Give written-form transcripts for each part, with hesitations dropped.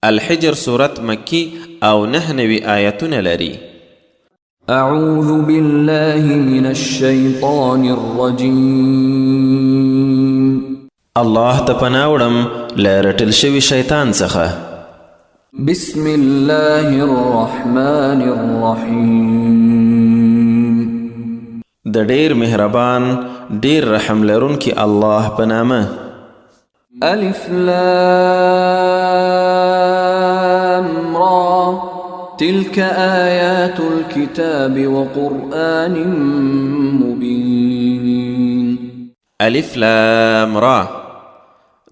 الحجر صورت مکی او 99 آیتونه لري. اعوذ بالله من الشیطان الرجیم. الله ته پناه وړم له رټل شوي شیطان څخه. بسم الله الرحمن الرحیم. د ډیر مهربان ډیر رحم لرونکي الله په نامه. الف لام را تلك آیات الكتاب وقرآن مبین. الف لام را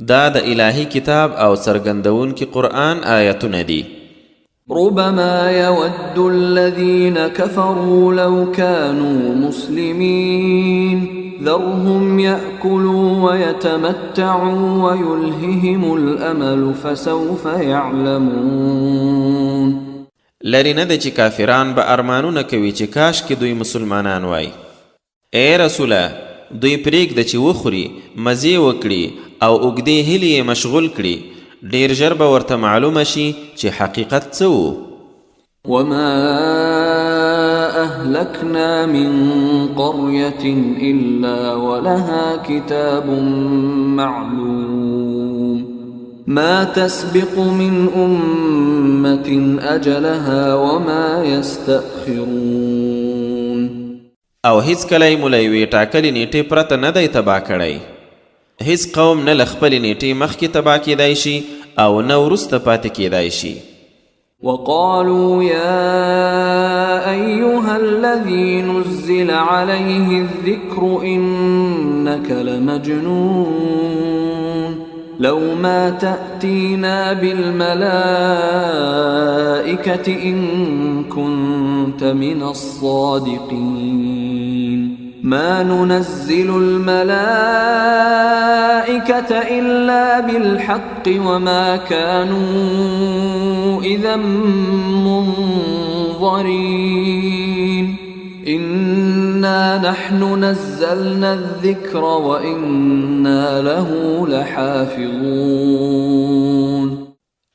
دا د الهی کتاب او څرګندون کی قرآن آیتونه دي. ربما يود الذين كفروا لو كانوا مسلمين ذرهم يأكلوا ويتمتعوا ويلههم الأمل فسوف يعلمون. لری نه د چې کافران به ارمانونه کوي چې کاش کې دوی مسلمانان وای. اے رسوله دوی پرېږده چې وخوري، مزې وکړي او اوږدې هیلې یې مشغول کړي، ډېر ژر به ورته معلومه شي چې حقیقت څه و. وما أهلكنا من قرية إلا ولها كتاب معلوم ما تسبق من أمة أجلها وما يستأخرون. او هیڅ کله یې مولا یوې ټاکلې نیټې پرته نه دی تباه کړی. هیڅ قوم نه له خپلې نیټې مخکې تباه کیدای شي او نه وروسته پاتې کیدای شي. وقالوا يا أيها الذي نزل عليه الذكر إنك لمجنون لو ما تأتينا بالملائكة إن كنت من الصادقين ما ننزل الملائكة إلا بالحق وما كانوا إذا منظرين إنا نحن نزلنا الذكر وإنا له لحافظون.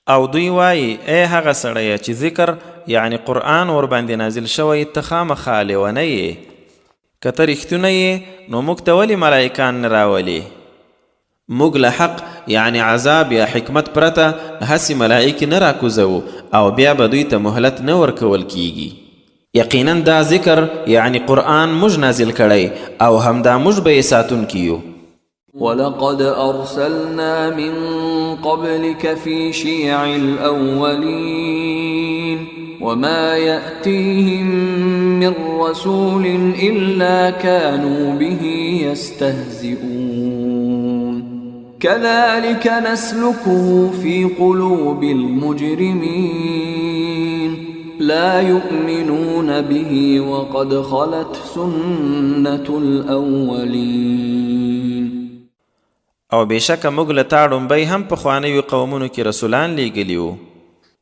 او دوی وایي ای هغه سړیه چې ذکر یعنی قرآن ور باندې نازل شوی ته خامخا لیونی یې. که ته رښتونه یې نو موږ ته ولې ملایکان نه راولې؟ موږ له حق یعنی عذاب یا حکمت پرته هسې ملایکې نه راکوزوو او بیا به دوی ته مهلت نه ورکول کیږي. یقینا دا ذکر یعنی قرآن موږ نازل کړی او همدا موږ به یې ساتونکي یو. ولقد أرسلنا من قبلك في شيع الأولين وما يأتيهم من رسول إلا كانوا به يستهزئون كذلك نسلكه في قلوب المجرمين لا يؤمنون به وقد خلت سنة الأولين. او بېشکه موږ له تا ډومبی هم پخوانیو قومونو کې رسولان لیږلي وو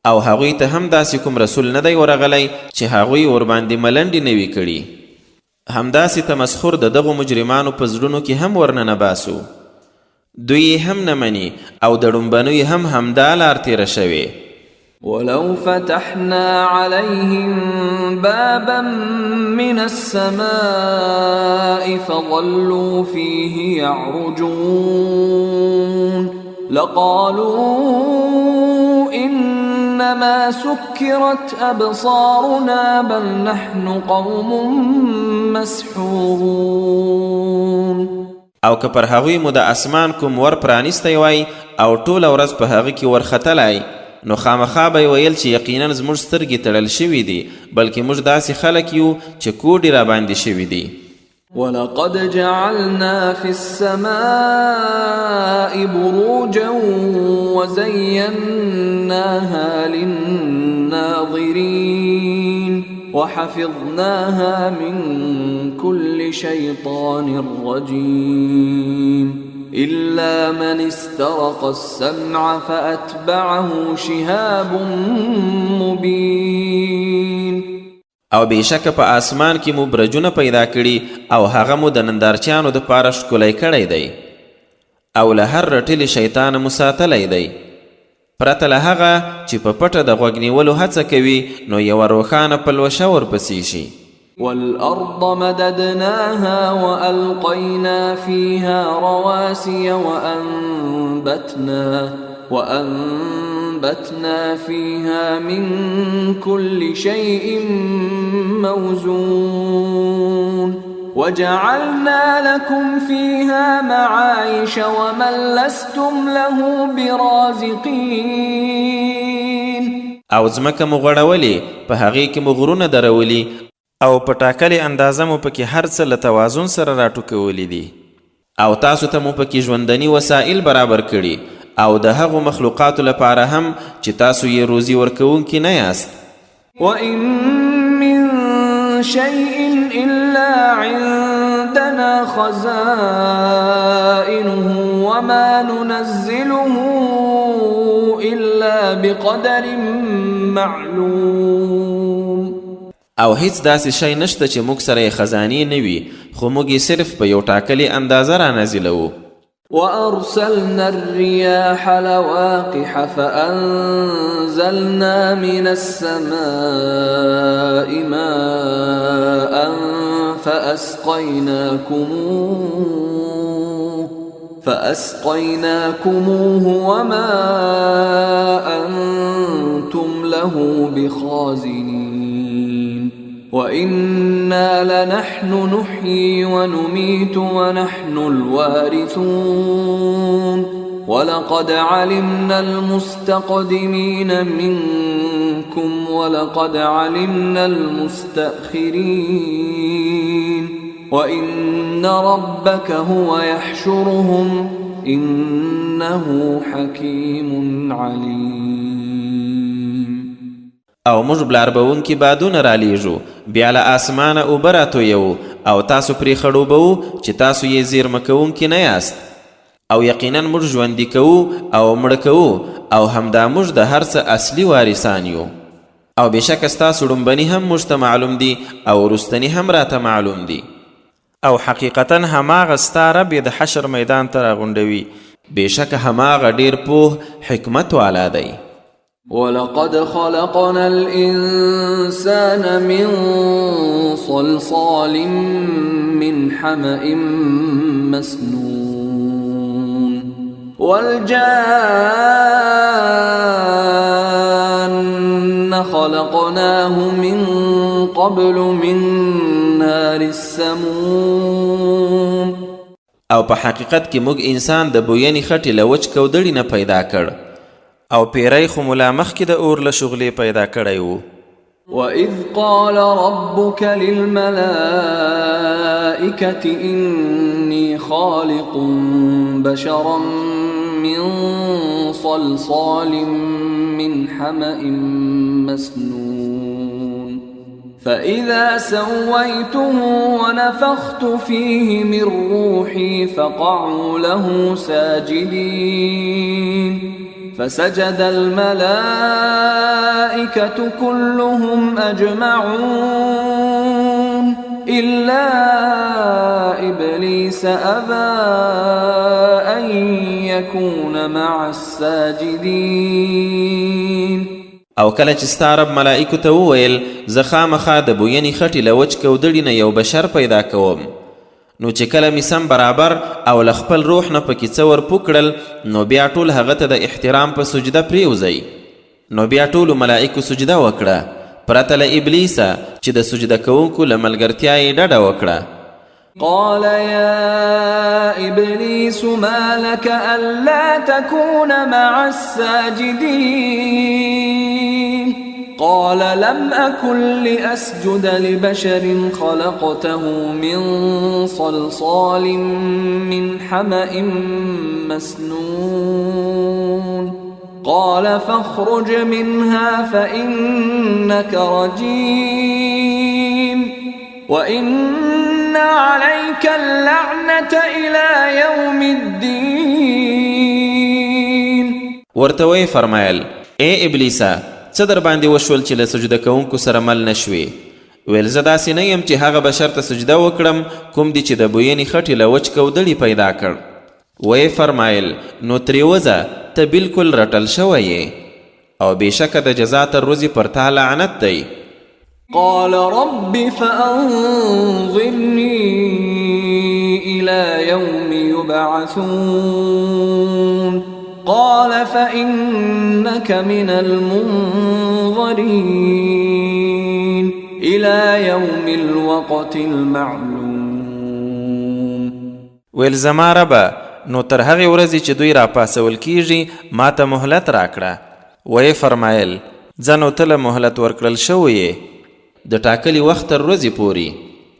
او هغوی ته هم داسې کوم رسول نه دی ورغلی چې هغوی ورباندې ملنډې نه وي کړي. همداسې تمسخر د دغو مجرمانو په زړونو کې هم ورننه باسو. دوی هم نه مني او د ډومبنیو هم همدا لار تیره شوې. ولو فتحنا عليهم بابا من السماء فظلوا فيه يعرجون لقالوا إنما سكرت أبصارنا بل نحن قوم مسحورون. او که پر هغوی مو د اسمان کوم ور پرانیستی وای او ټوله ورځ په هغه کې ورختلی نو خامخا به یې ویل چې یقینا زموږ سترګې تړل شوي دي بلکې موږ داسې خلک یو چې کوډې راباندې شوي دي. ولقد جعلنا في السماء بروجا وزيناها للناظرين وحفظناها من كل شيطان رجيم إلا من استرق السمع فأتبعه شهاب مبين. او بېشکه په آسمان کې مو برجونه پیدا کړي او هغه مو د نندارچیانو د پاره ښکلی کړی دی او له هر رټلې شیطانه مو ساتلی دی. پرته له هغه چې په پټه د غوږ نیولو هڅه کوي نو یوه روښانه پلوشه ورپسې شي. والأرض مددناها وألقينا فيها رواسي وأنبتنا فيها من كل شيء موزون وجعلنا لكم فيها معايش ومن لستم له برازقين. او ځمکه مو غوړولې، په هغې کې مو غرونه درولي او په ټاکلې اندازه مو پکې هر څه له توازن سره راټوکولي دي، او تاسو ته مو پکې ژوندني وسایل برابر کړي او د هغو مخلوقاتو لپاره هم چې تاسو یې روزي ورکوونکي نه یاست. وَإِن مِّن شَيْءٍ إِلَّا عِندَنَا خَزَائِنُهُ وَمَا نُنَزِّلُهُ إِلَّا بِقَدَرٍ معلوم. او هیڅ داسې شی نشته چې موږ سره یې خزانې نه وي، خو موږ یې صرف په یو ټاکلې اندازه رانازلوو. وأرسلنا الرياح لواقح فأنزلنا من السماء ماء فأسقيناكموه وما أنتم له بخازنين وإنا لنحن نحيي ونميت ونحن الوارثون ولقد علمنا المستقدمين منكم ولقد علمنا المستأخرين وإن ربك هو يحشرهم إنه حكيم عليم. او موږ بلاربونکي بادونه رالیږو، بیا له آسمانه اوبه راتویو او تاسو پرې خړوبوو چې تاسو یې زیرمه کوونکي نه یاست، او یقینا موږ ژوندي کوو او مړه کوو او همدا موږ د هر څه اصلي وارثان یو. او بېشکه ستاسو ړومبني هم موږ ته معلوم دي او وروستني هم راته معلوم دي. او حقیقتا هماغه ستا رب یې د حشر میدان ته راغونډوي، بېشکه هماغه ډېر پوه حکمت والا دی. ولقد خلقنا الإنسان من صلصال من حمأ مسنون والجان خلقناه من قبل من نار السموم. او په حقیقت کې موږ انسان د بوینې خټې له وچ کودړي نه پیدا کړ، او پیری خو ملا مخکې د اور له شغلې پیدا کړی و. وَإِذْ قَالَ رَبُّكَ لِلْمَلَائِكَةِ إِنِّي خَالِقٌ بَشَرًا مِّن صَلْصَالٍ مِّنْ حَمَإٍ مسنون فإذا سويته ونفخت فيه من روحي فقعوا له ساجدين فسجد الملائكة كلهم أجمعون إلا إبليس أبى أن يكون مع الساجدين. او کله چې ستا رب ملائکو ته وویل زه خامخا د بوینې خټې له وچ کودړي نه یو بشر پیدا کوم، نو چې کله مې سم برابر او له خپل روح نه پکې څه ورپوکړل نو بیا ټول هغه ته د احترام په سجده پریوځئ. نو بیا ټولو ملائکو سجده وکړه پرته له ابلیسه چې د سجده کوونکو له ملګرتیا یې ډډه وکړه. قال يا إبليس ما لك ألا تكون مع الساجدين قال لم أكن لأسجد لبشر خلقته من صلصال من حمأ مسنون قال فاخرج منها فإنك رجيم وإن عليك اللعنة إلى يوم الدين. ورته فرمایل اے ابلیسا څه در باندې وشول چې له سجده کوونکو سره مل نشوې؟ ویل زه داسې نه یم چې هغه بشر ته سجده وکړم کوم دی چې د بوینې خټې له وچ کودړي پیدا کړ. وی فرمایل نو ترې وځه ته بالکل رټل شوی یې او بېشکه د جزا تر ورځې پر تا لعنت دی. قال رب فأنظرني إلى يوم يبعثون قال فإنك من المنظرين إلى يوم الوقت المعلوم. ویل زما ربه نو تر هغې ورځې چې دوی راپاسول کیږي ما ته مهلت راکړه. ویې فرمایل ځه نو ته له مهلت ورکړل شوی یې د ټاکلي وخت تر ورځې پورې.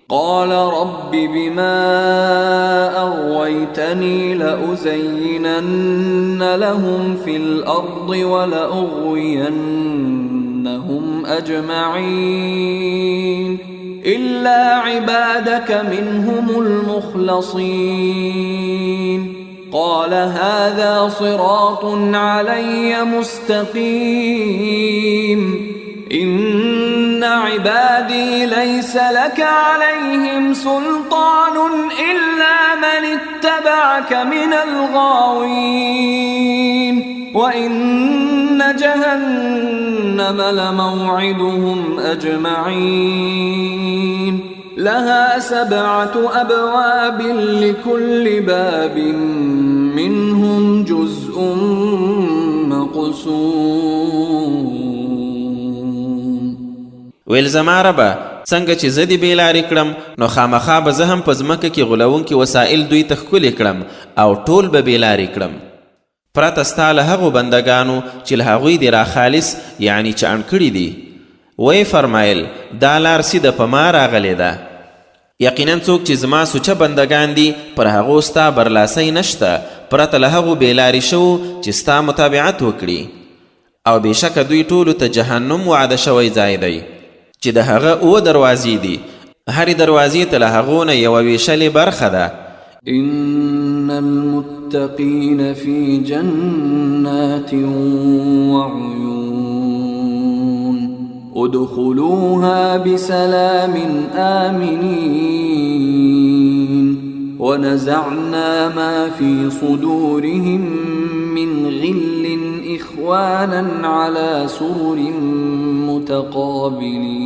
قال رب بما أغويتني لأزينن لهم في الأرض ولأغوينهم أجمعين إلا عبادك منهم المخلصين. قال هذا صراط علي مستقيم إن عبادي ليس لك عليهم سلطان إلا من اتبعك من الغاوين وإن جهنم لموعدهم أجمعين لها 7 أبواب لكل باب منهم جزء مقسوم. ویل زما ربه څنګه چې زه دې بېلارې کړم نو خامخا به زه هم په ځمکه کې غولونکي وسایل دوی ته ښکلي کړم او ټول به بېلارې کړم پرته ستا له هغو بندګانو چې له هغوی دې راخالص یعنی چې اڼ کړي دي. ویې فرمایل دا لار سیده په ما راغلې ده. یقینا څوک چې زما سوچه بندګان دي پر هغو ستا برلاسی نشته پرته له هغو بېلارې شوو چې ستا متابعت وکړي او بېشکه دوی ټولو ته جهنم وعده شوی ځای دی چې د هغه 7 دروازې دي هرې دروازې ته له هغو نه یوه ویشلې برخه ده. إن المتقين في جنات وعيون ادخلوها بسلام آمنين ونزعنا ما في صدورهم من غل إخوانا على سرر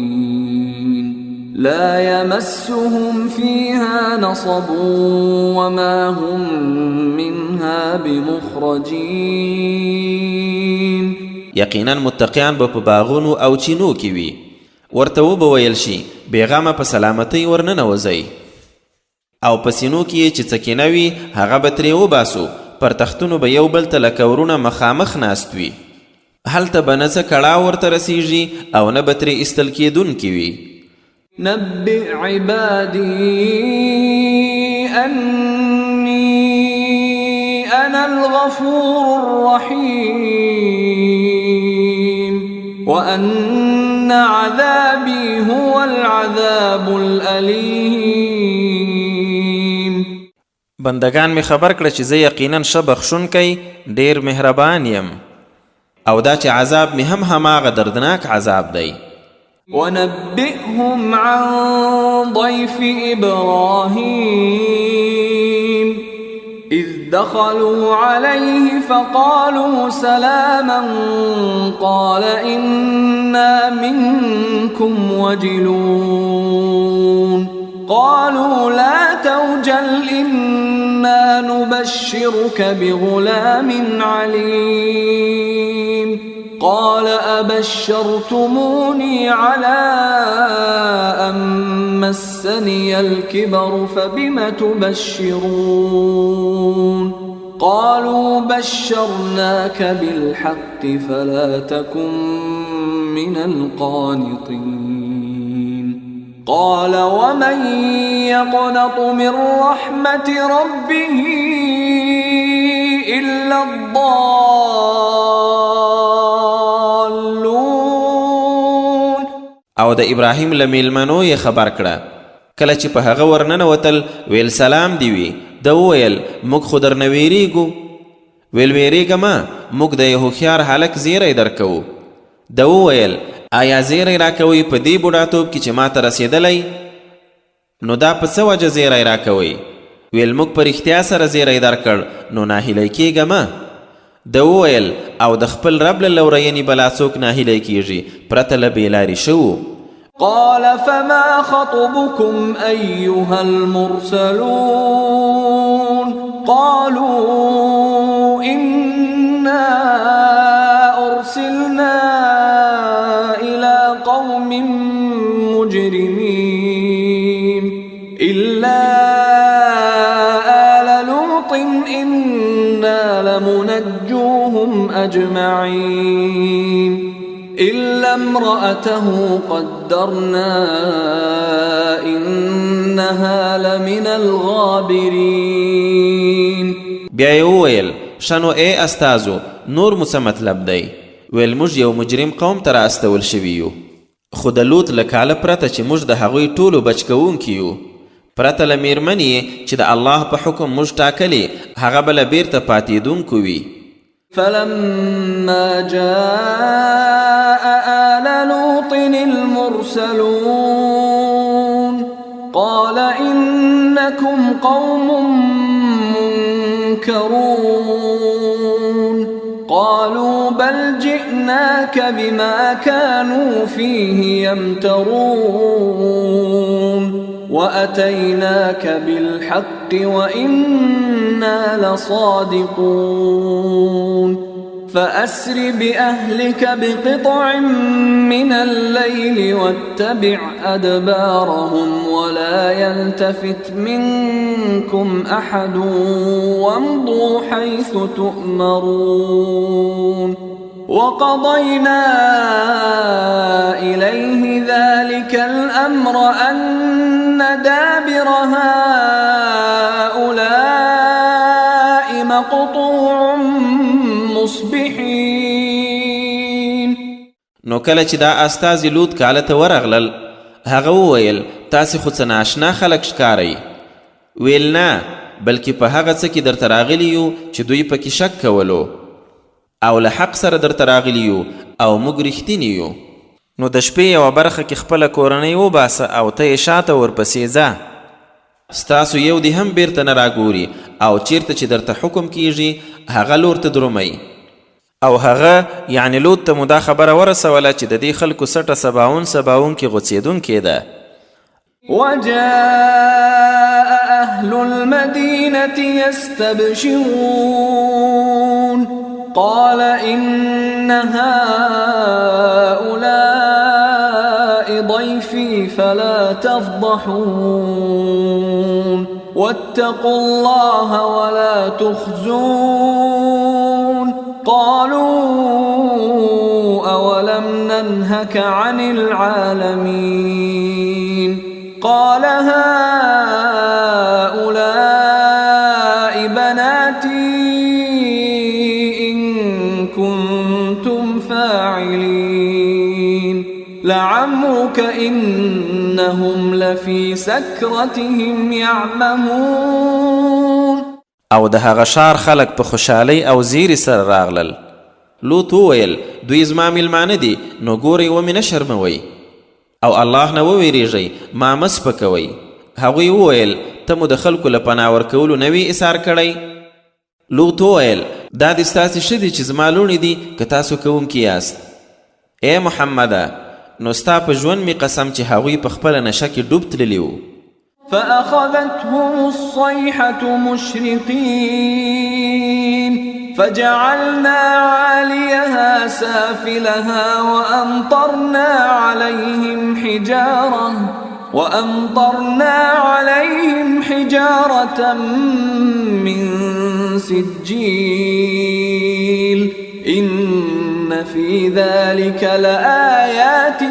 متقابلين لا يمسهم فيها نصب وما هم منها بمخرجين. یقینا متقیان به په باغونو او چینو کې وي ورته وبویل شي بېغمه په سلامتۍ ورننوځئ او په سینو کې یې چې څکینه وي هغه به ترې وباسو پر تختونو به یو بل ته لکه ورونه مخامخ ناست وي هلته به نه څه کړاو ورته رسیږي او نه به ترې ایستل کېدونکي وي. نبئ عبادي أني أنا الغفور الرحيم وأن عذابي هو العذاب الأليم. بندگان می خبر کړه چې زه یقینا ښه بخښونکی ډېر مهربان یم او دا چې عذاب می هم هماغه دردناک عذاب دی. ونبئهم عن ضيف إبراهيم إذ دخلوا عليه فقالوا سلاما قال إنا منكم وجلون قالوا لا توجل إنا نبشرك بغلام عليم قال أبشرتموني على أن مسني الكبر فبم تبشرون قالوا بشرناك بالحق فلا تكن من القانطين قال ومن يقنط من رحمة ربه إلا الضالون. او د ابراهیم له میلمنو یې خبر کړه کله چې په هغه ورننوتل ویل سلام دی وي ده وویل موږ خو درنه ویریږو ویل ویریږه مه موږ د یو هوښیار هلک زیری درکوو ده وویل آیا زیری راکوئ په دې بوډاتوب کې چې ما ته رسېدلی نو دا په څه وجه زیری راکوئ ویل موږ په رښتیا سره زیری درکړ نو ناهیلی کېږه مه ده وویل او د خپل رب له لورینې بلا څوک ناهیلی کیږي پرته له بېلارې شوو. قال فما خطبكم أيها المرسلون قالوا إنا أرسلنا إلى قوم مجرمين إلا آل لوط إنا لمنجوهم أجمعين إلا امرأته قدرنا إنها لمن الغابرين. بیا یې وویل شنو ای استازو نور مو څه مطلب دی؟ ویل موږ یو مجرم قوم ته رااستول شوي یو، خو د لوط له کاله پرته چې موږ د هغوی ټولو بچ کوونکي یو، پرته له میرمنې چې د الله په حکم موږ ټاکلې هغه به له بیرته پاتېدونکو وي. فلما جاء آل لوط المرسلون قال إنكم قوم منكرون قالوا بل جئناك بما كانوا فيه يمترون وأتيناك بالحق وإنا لصادقون فأسر بأهلك بقطع من الليل واتبع أدبارهم ولا يلتفت منكم أحد وامضوا حيث تؤمرون وقضينا إليه ذلك الأمر أن دابر هؤلاء مقطوع مصبحين. نو کله چې دا استازي لوط کاله ته ورغلل هغه وویل تاسې خو څه ناشنا خلک ښکارئ. ویل نه بلکې په هغه څه کې درته راغلي یو چې دوی پکې شک کولو او له حق سره درته راغلي یو او موږ رښتیني یو. نو د شپې یوه برخه کې خپله کورنۍ وباسه او ته یې شاته ورپسې ځه، ستاسو یو دې هم بیرته نه راګوري او چیرته چې درته حکم کیږي هغه لور ته درومئ. او هغه یعنی لوط ته مو دا خبره ورسوله چې د دې خلکو سټه سباون کې غوڅېدونکې ده. وجاء أهل المدينة يستبشرون قال إن هؤلاء ضيفي فلا تفضحون واتقوا الله ولا تخزون قالوا أولم ننهك عن العالمين قال هؤلاء بناتي إن كنتم فاعلين لعمرك إنهم لفي سكرتهم يعمهون. او د هغه ښار خلک په خوشحالۍ او زیري سره راغلل. لوط وویل دوی زما میلمانه دي نو ګورئ ومې نه شرموئ او الله نه وویریږئ ما مه سپکوئ. هغوی وویل ته مو د خلکو له پناه ورکولو نه وي ایثار کړی؟ لوط وویل دا دې ستاسې ښه دي چې زما لوڼې دي که تاسو کوونکي یاست. ای محمده نو ستا په ژوند مې قسم چې هغوی په خپله نشه کې ډوب تللي وو. فأخذتهم الصيحة مشرقين فجعلنا عاليها سافلها وأمطرنا عليهم حجارة من سجيل إن في ذلك لآيات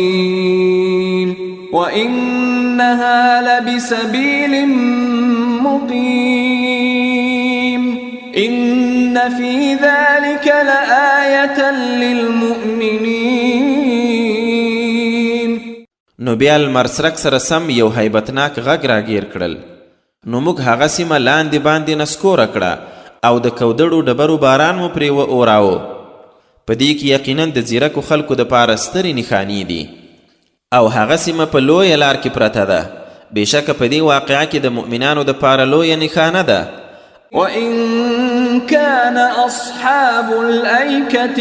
للمتوسمين وإنها لبسبيل مقيم إن في ذلك لآية للمؤمنين. نو بیا المرسرک سره سم یو هیبتناک غږ راګیر کړل. نو موږ هغه سیمه لاندې باندې نسکوره کړه او د کودړو ډبرو باران مو پرې واوراوه. په دې کې یقینا د ځیرکو خلکو دپاره سترې نښانې دي او هغه سیمه په لویه لار کې پرته ده. بېشکه په دې واقعه کې د مؤمنانو دپاره لویه نښانه ده. وإن كان أصحاب الأيكة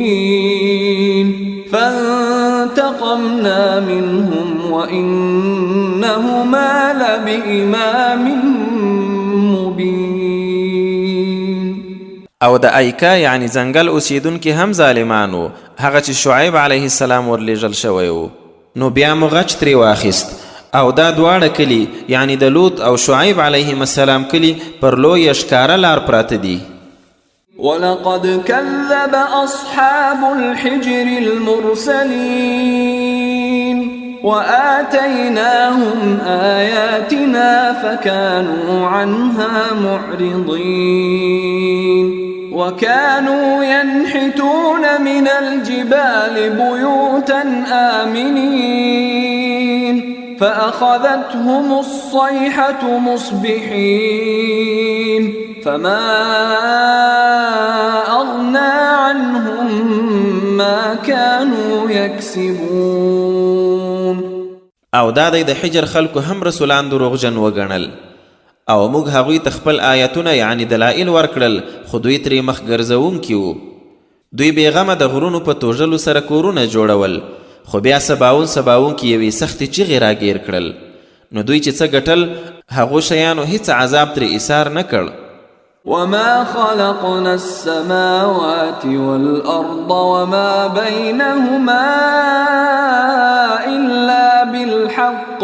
لظالمين فانتقمنا منهم وإنهما لبإمام مبين. او د ایکا یعنی ځنګل اوسیدونکي هم ظالمانو، هغه چې شعیب علیه السلام ورلیږل شوی و. نو بیا مو غچ ترې واخیست، او دا دواړه کلي یعنی د لوط او شعیب علیهم السلام کلي پر لویه ښکاره لار پراته دي. ولقد كذب أصحاب الحجر المرسلين وآتيناهم آياتنا فكانوا عنها معرضين وكانوا ينحتون من الجبال بيوتا آمنين فأخذتهم الصيحة مصبحين فما أغنى عنهم ما كانوا يكسبون. او دا د حجر خلکو هم رسولان دروغجن وګڼل، او موږ هغوی ته خپل آیتونه یعنی دلایل ورکړل، خو دوی ترې مخ ګرځوونکي وو. دوی بېغمه د غرونو په توژلو سره کورونه جوړول، خو بیا سباوون کې یوې سختې چیغې راګیر کړل. نو دوی چې څه ګټل هغو شیانو هیڅ عذاب ترې ایثار نه کړ. وما خلقنا السماوات والأرض وما بينهما إلا بالحق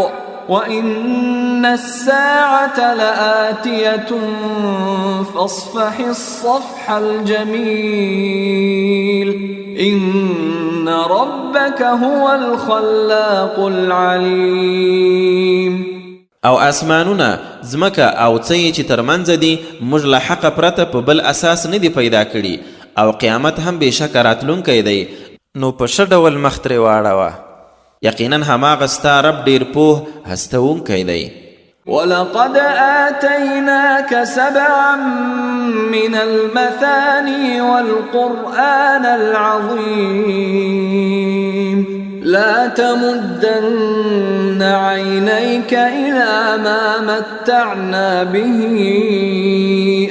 وإن الساعة لآتية فاصفح الصفح الجميل إن ربك هو الخلاق العليم. او اسمانونه ځمکه او څه چې ترمنځ دي موږ له حقه پرته په بل اساس نه دي پیدا کړي، او قیامت هم بېشکه راتلونکی دی. نو په ښه ډول مخ ترې واړوه، یقینا هماغه ستا رب ډېر پوه هستوونکی دی. ولقد آتيناك 7 من المثاني والقرآن العظيم لا تمدن عينيك إلى ما متعنا به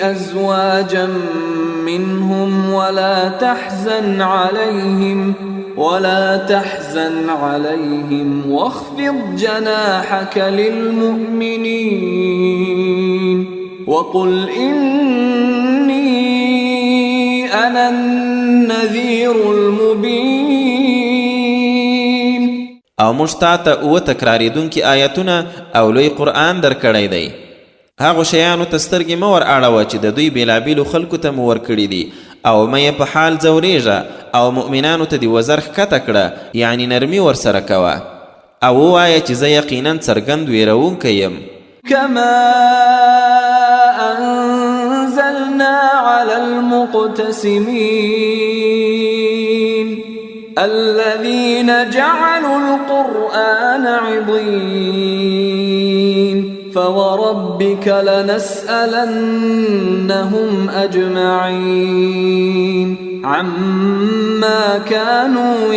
أزواجا منهم ولا تحزن عليهم واخفض جناحك للمؤمنين وقل إني أنا النذير المبين. او موږ تا ته اوه تکراریدونکي آیتونه او لوی قرآن درکړی دی. هغو شیانو ته سترګې مه ور اړوه چې د دوی بېلابېلو خلکو ته مو ورکړي دي، او مه یې په حال ځورېږه، او مؤمنانو ته دې وزر ښکته کړه یعنی نرمي ورسره کوه، او ووایه چې زه یقینا څرګند ویرونکی یم. كما أنزلنا على المقتسمين الذين جعلوا القرآن عضين فوربك لنسألنهم أجمعين عما كانوا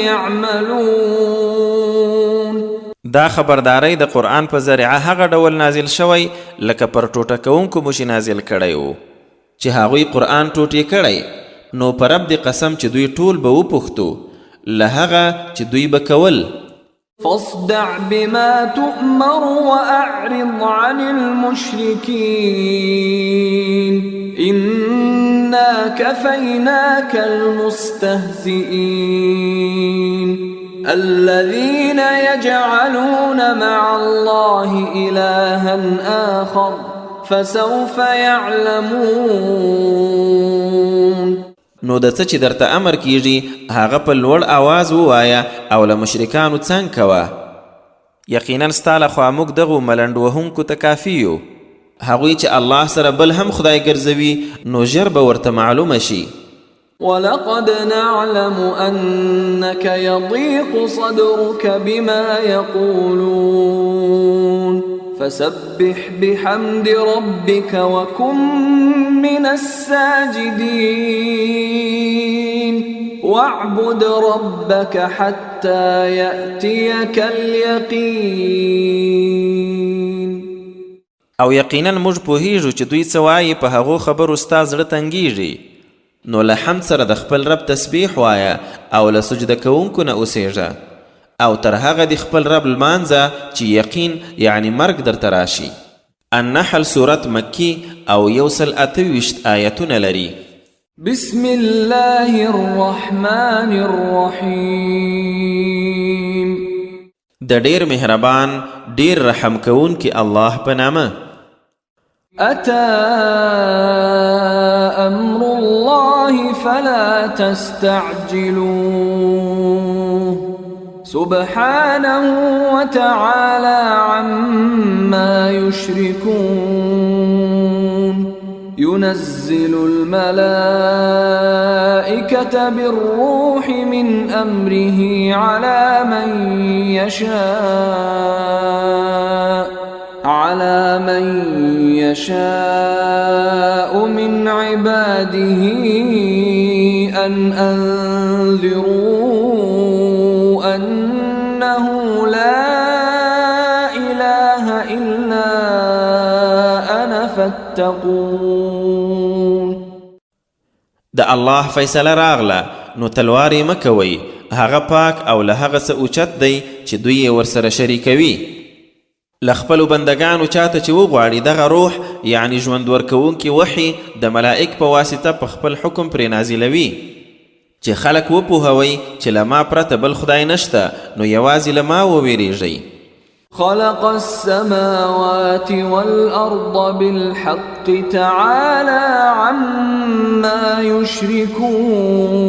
يعملون. دا خبرداری د قرآن په ذریعه هغه ډول نازل شوی لکه پر ټوټه کوونکو مو چې نازل کړی و چې هغوی قرآن ټوټې کړی. نو په رب دې قسم چې دوی ټول به وپوښتو له هغه چې دوی به کول. فاصدع بما تؤمر وأعرض عن المشركين إنا كفيناك المستهزئين الذين يجعلون مع الله إلها آخر فسوف يعلمون. نو د څه چې درته امر کیږي هغه په لوړ آواز ووایه او له مشرکانو څنګ کوه. یقینا ستا لخوا موږ دغو ملنډ وهونکو ته کافي یو. هغوی چې الله سره بل هم خدای ګرځوي نو ژر به ورته معلومه شي. ولقد نعلم أنك يضيق صدرك بما يقولون فسبح بحمد ربك وكن من الساجدين واعبد ربك حتى يأتيك اليقين. او یقینا موږ پوهیږو چې دوی څه وایي په هغو خبرو ستا زړه تنګیږي نو له حمد سره د خپل رب تسبیح وایه او له سجده کوونکو نه اوسیږه او تر هغه د خپل رب لمانځه چې یقین یعنی مرګ درته راشي. النحل سورت مکی او 128 آیتونه لري. بسم الله الرحمن الرحیم. د ډیر مهربان ډیر رحم کوونکی الله په نامه. أتى أمر الله فلا تستعجلوه سبحانه وتعالى عما يشركون ينزل الملائكة بالروح من أمره على من يشاء من عباده أن أنذروا أنه لا إله إلا أنا فاتقون. د الله فیصله راغله نو تلوارې مه کوئ، هغه پاک او له هغه څه اوچت دی چې دوی یې ورسره شریکوي. له خپلو بندګانو چاته چې وغواړي دغه روح یعنی ژوند ورکوونکي وحي د ملائک په واسطه په خپل حکم پرې نازلوي چې خلک وپوهوي چې له ما پرته بل خدای نشته نو یوازې له ما وویریږئ. خلق السماوات والأرض بالحق تعالى عما يشركون.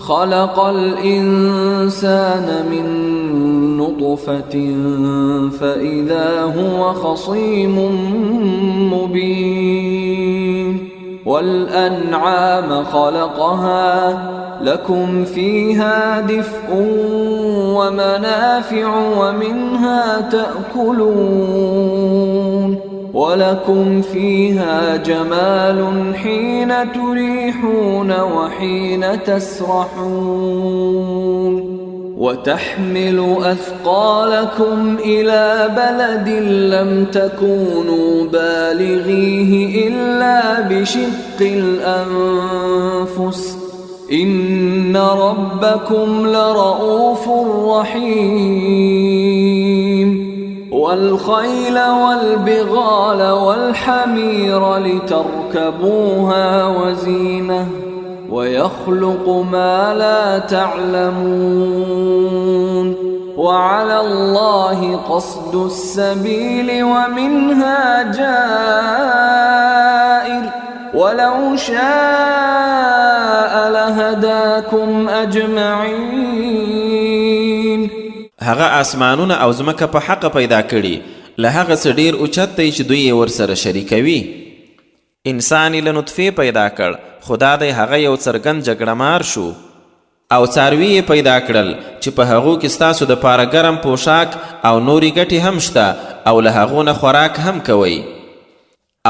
خلق الإنسان من نطفة فإذا هو خصيم مبين. والأنعام خلقها لكم فيها دفء ومنافع ومنها تأكلون ولكم فيها جمال حين تريحون وحين تسرحون وتحمل أثقالكم إلى بلد لم تكونوا بالغيه إلا بشق الأنفس إن ربكم لرؤوف رحيم. والخيل والبغال والحمير لتركبوها وزينة ويخلق ما لا تعلمون. وعلى الله قصد السبيل ومنها جائر ولو شاء لهداكم أجمعين. هغه آسمانونه او ځمکه په حق پیدا کړي له هغه څه ډیر اوچت دی چې دوی یې ورسره شریکوي. انسان له نطفې پیدا کړ خدا دی هغه یو څرګند جګړهمار شو او څاروي یې پیدا کړل چې په هغو کې ستاسو دپاره ګرم پوشاک او نورې ګټې هم شته او له هغو نه خوراک هم کوئ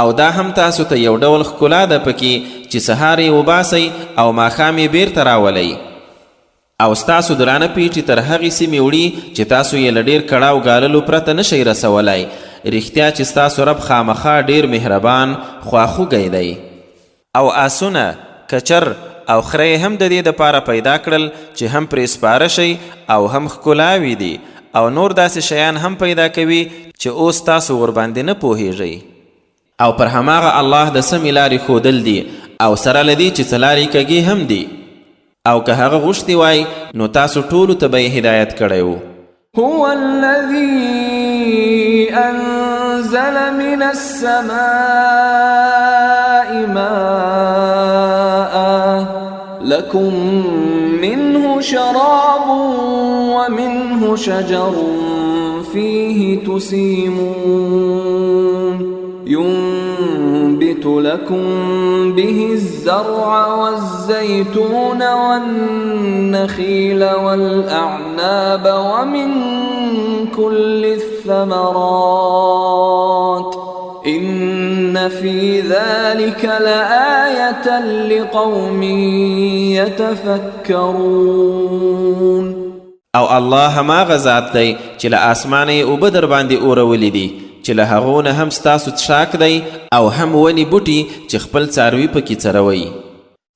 او دا هم تاسو ته یو ډول ښکلا ده پکې چې سهار یې وباسئ او ماښام یې بیرته راولئ او ستاسو درانه پیټې تر هغې سیمې وړي چې تاسو یې له ډېر کړاو ګاللو پرته نشئ رسولی. رښتیا چې ستاسو رب خامخا ډېر مهربان خواخوږی دی. او آسونه کچر او خره هم د دې دپاره پیدا کړل چې هم پرې سپاره شئ او هم ښکلاوي دي او نور داسې شیان هم پیدا کوي چې اوس تاسو ورباندې نه پوهیږئ. او پر هماغه الله د سمې لارې ښودل دي او سره له دې چې څه لارې کږې هم دي او که هغه غوښتي وای نو تاسو ټولو ته به یې هدایت کړی و. هو الذي أنزل من السماء ماء لكم منه شراب ومنه شجر فيه تسيمون ينبت لكم به الزرع والزيتون والنخيل والأعناب ومن كل الثمرات إن في ذلك لآية لقوم يتفكرون. او الله ما غزات دی چې له آسمانه یې اوبه در باندې اورولی دي چې له هغو نه هم ستاسو څښاک دی او هم ونې بوټي چې خپل څاروي پکې څروئ.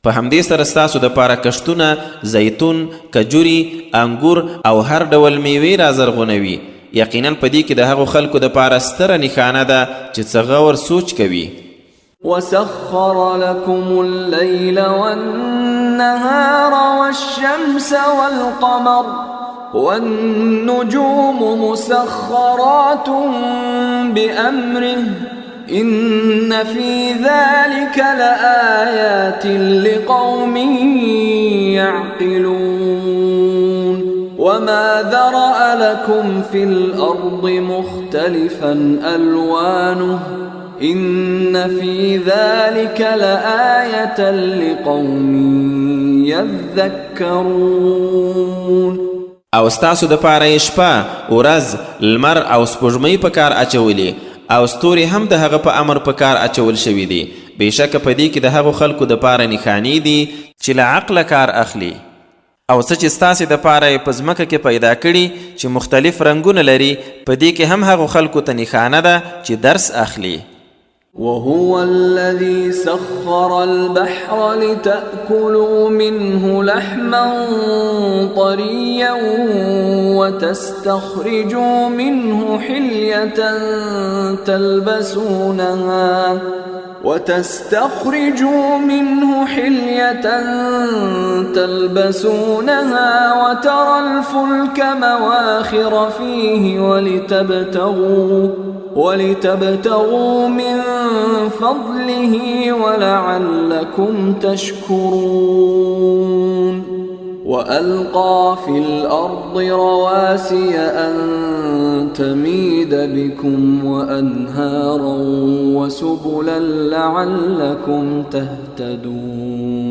په همدې سره ستاسو دپاره کښتونه، زیتون، کجوري، انګور او هر ډول میوې رازرغونوي. یقینا په دې کې د هغو خلکو دپاره ستره نښانه ده چې څه غور سوچ کوي. وسخر لكم الليل والنهار والشمس والقمر والنجوم مسخرات بأمره إن في ذلك لآيات لقوم يعقلون وما ذرأ لكم في الأرض مختلفا ألوانه إن في ذلك لآية لقوم يذكرون. او ستاسو دپاره یې شپه، ورځ، لمر او سپوږمۍ په کار اچولې او ستوري هم د هغه په امر په کار اچول شوي دي. بېشکه په دې کې د هغو خلکو دپاره نښانې دي چې له عقله کار اخلي. او څه چې ستاسې دپاره یې په ځمکه کې پیدا کړي چې مختلف رنګونه لري، په دې کې هم هغو خلکو ته نښانه ده چې درس اخلي. وهو الذي سخر البحر لتأكلوا منه لحما طريا وتستخرجوا منه حلية تلبسونها وترى الفلك مواخر فيه ولتبتغوا من فضله ولعلكم تشكرون. وألقى في الأرض رواسي أن تميد بكم وأنهارا وسبلا لعلكم تهتدون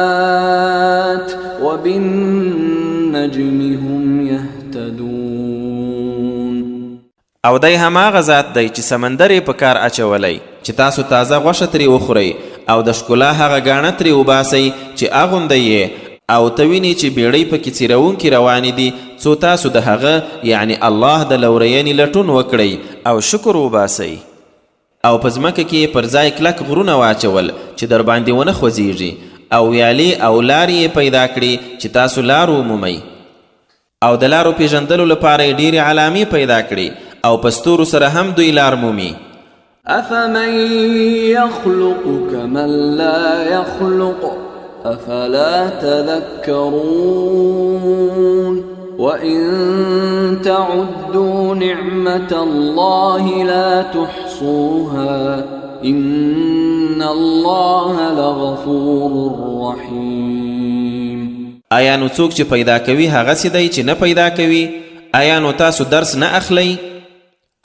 وعلامات وبالنجم هم يهتدون. او دی هماغه ذات دی چې سمندر یې په کار اچولی چې تاسو تازه غوښه ترې وخورئ او د ښکلا هغه ګاڼه ترې وباسئ چې اغوندئ یې او ته وینئ چې بیړۍ پکې څیروونکي روانې دي څو تاسو د هغه یعنی الله د لورینې لټون وکړئ او شکر وباسئ. او په ځمکه کې پر ځای کلک غرونه واچول چې در باندې ونه خوځېږي او ویالې او لارې یې پیدا کړي چې تاسو لار ومومئ او د لارو پیژندلو لپاره یې ډېرې علامې پیدا کړي او په ستورو سره هم دوی لار مومي. أفمن يخلق كمن لا يخلق أفلا تذكرون وإن تعدوا نعمة الله لا تحصوها إن الله لغفور رحيم. آیا نو څوک چې پیدا کوي هغسې دی چې نه پیدا کوي؟ آیا نو تاسو درس نه اخلی؟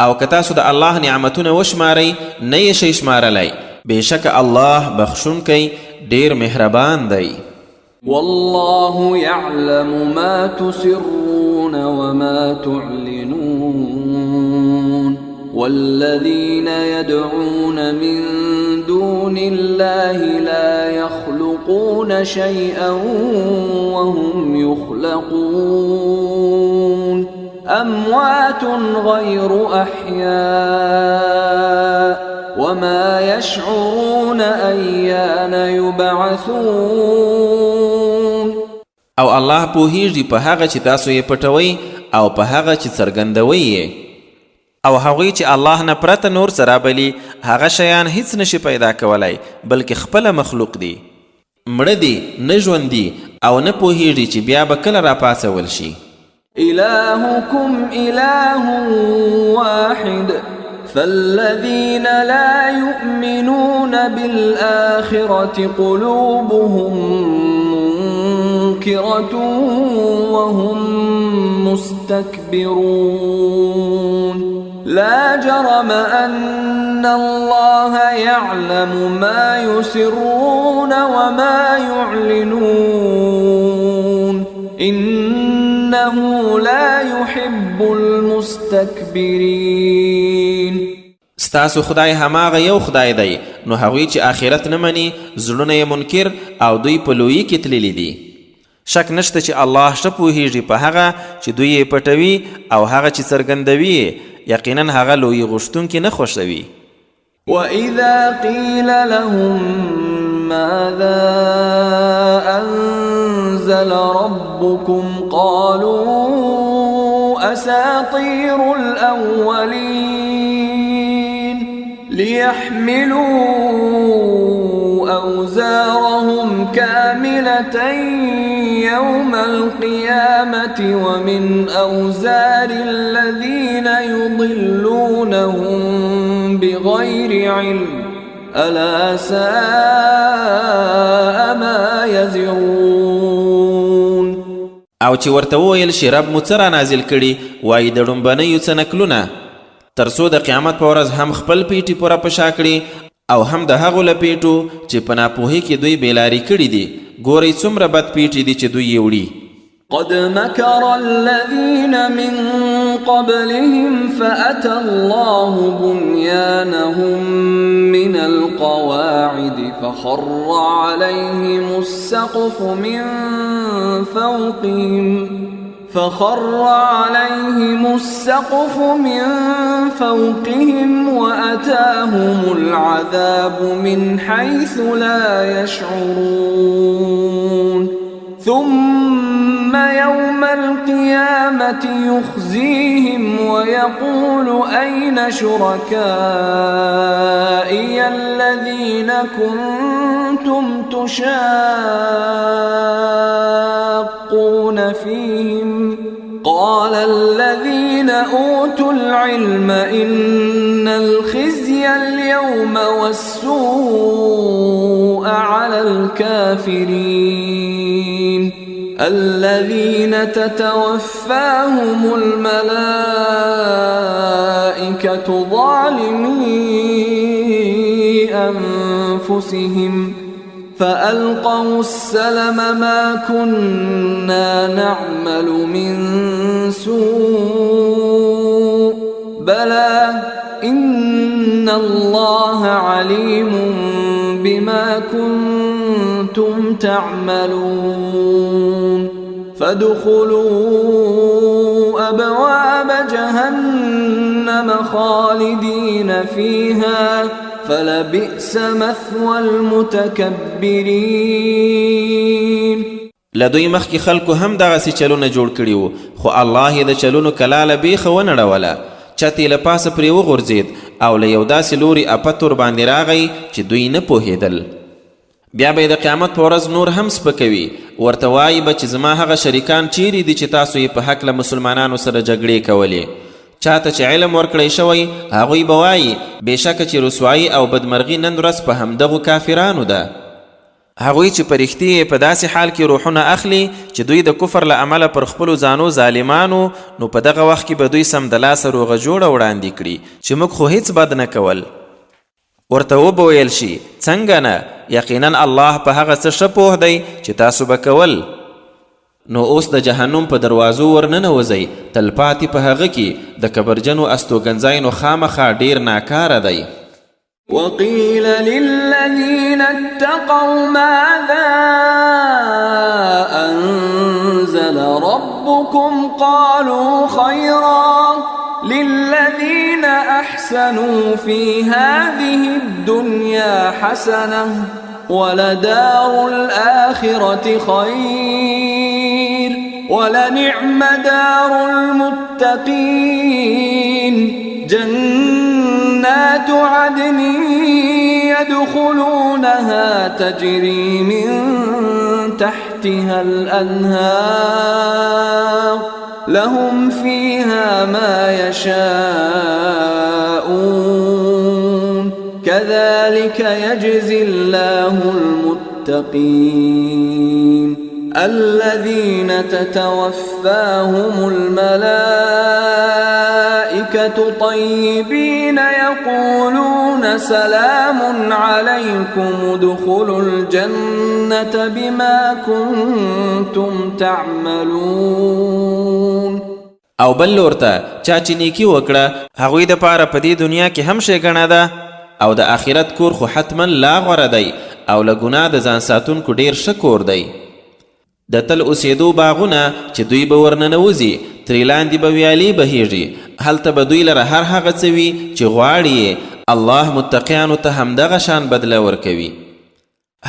او که تاسو د الله نعمتونه وشمارئ نه یې شئ شمارلی. بېشکه الله بخښونکی ډېر مهربان دی. والله يعلم ما تسرون وما تعلنون والذين يدعون من دون الله لا يخلقون شيئا وهم يخلقون أموات غير أحياء وما يشعرون أيان يبعثون. او الله پوهیږي په هغه چې تاسو یې پټوئ او په هغه چې څرګندوئ یې. او هغوی چې الله نه پرته نور څه رابلي هغه شیان هیڅ نشي پیدا کولی بلکې خپله مخلوق دي. مړه دي، نه ژوندي او نه پوهیږي چې بیا به کله راپاڅول شي. إلهكم إله واحد فالذين لا يؤمنون بالآخرة قلوبهم منكرة وهم مستكبرون لا جرم أن الله يعلم ما يسرون وما يعلنون إنه لا يحب المستكبرين. ستاسو خدای هماغه یو خدای دی، نو هغوی چې آخرت نه مني زړونه یې منکر او دوی په لویي کې تللي دي. شک نشته چې الله ښه پوهیږي په هغه چې دوی یې پټوي او هغه چې څرګندوي یقینا هغه لوی غوښتونکي نه خوښوي. وَإِذَا قِيلَ لَهُم مَّاذَا أَنزَلَ رَبُّكُمْ قَالُوا أَسَاطِيرُ الْأَوَّلِينَ لِيَحْمِلُوا أَوْزَارَهُمْ كَامِلَةً يَوْمَ الْقِيَامَةِ وَمِنْ أَوْزَارِ الَّذِينَ يُضِلُّونَهُم بِغَيْرِ عِلْمٍ أَلَا سَاءَ مَا يَزِرُونَ. او چې ورته وویل شي رب مو څه را نازل کړي وایي د ډومبنیو څه نکلونه تر څو د قیامت په ورځ هم خپل پیټي پوره په شا کړي او هم د هغو لپیټو چې په ناپوهۍ کې دوی بیلاري کړي دي. ګورئ څومره بد پیټي دي چې دوی یې وړي. قد مكر الذين من قبلهم فأتى الله بنيانهم من القواعد فخر عليهم السقف من فوقهم وأتاهم العذاب من حيث لا يشعرون. ثم يوم القيامة يخزيهم ويقول أين شركائي الذين كنتم تشاقون فيهم قال الذين أوتوا العلم إن الخزي اليوم والسوء على الكافرين الذين تتوفاهم الملائكة ظالمي أنفسهم فألقوا السلم ما كنا نعمل من سوء بلى إن الله عليم بما كنتم تعملون. فادخلوا أبواب جهنم خالدين فيها فلبئس مثوى المتكبرين. لدوی مخکې خلکو هم دغسې چلونه جوړ کړي وو خو الله یې د چلونو کلاله بیخه ونړوله. چت یې له پاسه پرې وغورځېد او له یو داسې لوري افت ورباندې راغی چې دوی نه پوهېدل. بیا به یې د قیامت په ورځ نور هم سپکوي ورته وایي به چې زما هغه شریکان چیرې دي چې تاسو یې په هکله مسلمانانو سره جګړې کولې. چاته چې علم ورکړی شوی هغوی به وایي بېشکه چې رسوایي او بدمرغي نن ورځ په همدغو کافرانو ده. هغوی چې په رښتیا یې په داسې حال کې روحونه اخلي چې دوی د کفر له امله پر خپلو ځانو ظالمانو نو په دغه وخت کې به دوی سمدلاسه روغه جوړه وړاندې کړي چې موږ خو هیڅ بد نه کول. ورته وبویل شي څنګه نه یقینا الله په هغه څه ښه پوه دی چې تاسو به کول. نو اوس د جهنم په دروازو ورننوځئ تلپاتې په هغه کې د کبرجنو استوګنځاینو خامخا ډیر ناکاره دی. وقيل للذين اتقوا ماذا أنزل ربكم قالوا خيرا للذين أحسنوا في هذه الدنيا حسنة ولدار الآخرة خير ولنعم دار المتقين جنات عدن يدخلونها تجري من تحتها الأنهار لهم فيها ما يشاءون كذلك يجزي الله المتقين الذين تتوفاهم الملائكة طيبين يقولون سلام عليكم ادخلوا الجنة بما كنتم تعملون. او بل لورته چا چې نیکي وکړه هغوی د پاره په دې دنیا کې هم ښېګڼه ده او د آخرت کور خو حتما لا غوره دی او له ګناه د ځان ساتونکو ډېر ښه کور دی. د تل اوسېدو باغونه چې دوی به ورننوځي ترې لاندې به ویالې بهیږي هلته به دوی لره هر هغه څه وي چې غواړي الله متقیانو ته همدغه شان بدله ورکوي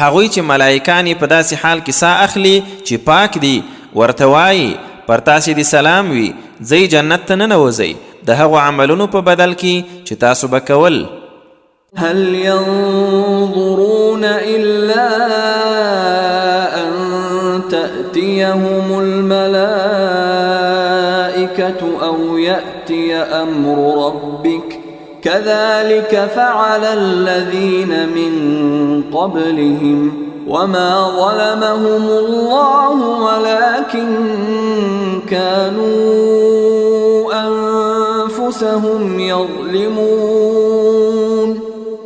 هغوی چې ملائکان په داسې حال کې ساه اخلي چې پاک دي ورته وایي پر تاسې دې سلام وي ځئ جنت ته ننوځئ د هغو عملونو په بدل کې چې تاسو به کول هل ينظرون إلا أن تأتيهم الملائكة أو يأتي أمر ربك كذلك فعل الذين من قبلهم وما ظلمهم الله ولكن كانوا أنفسهم يظلمون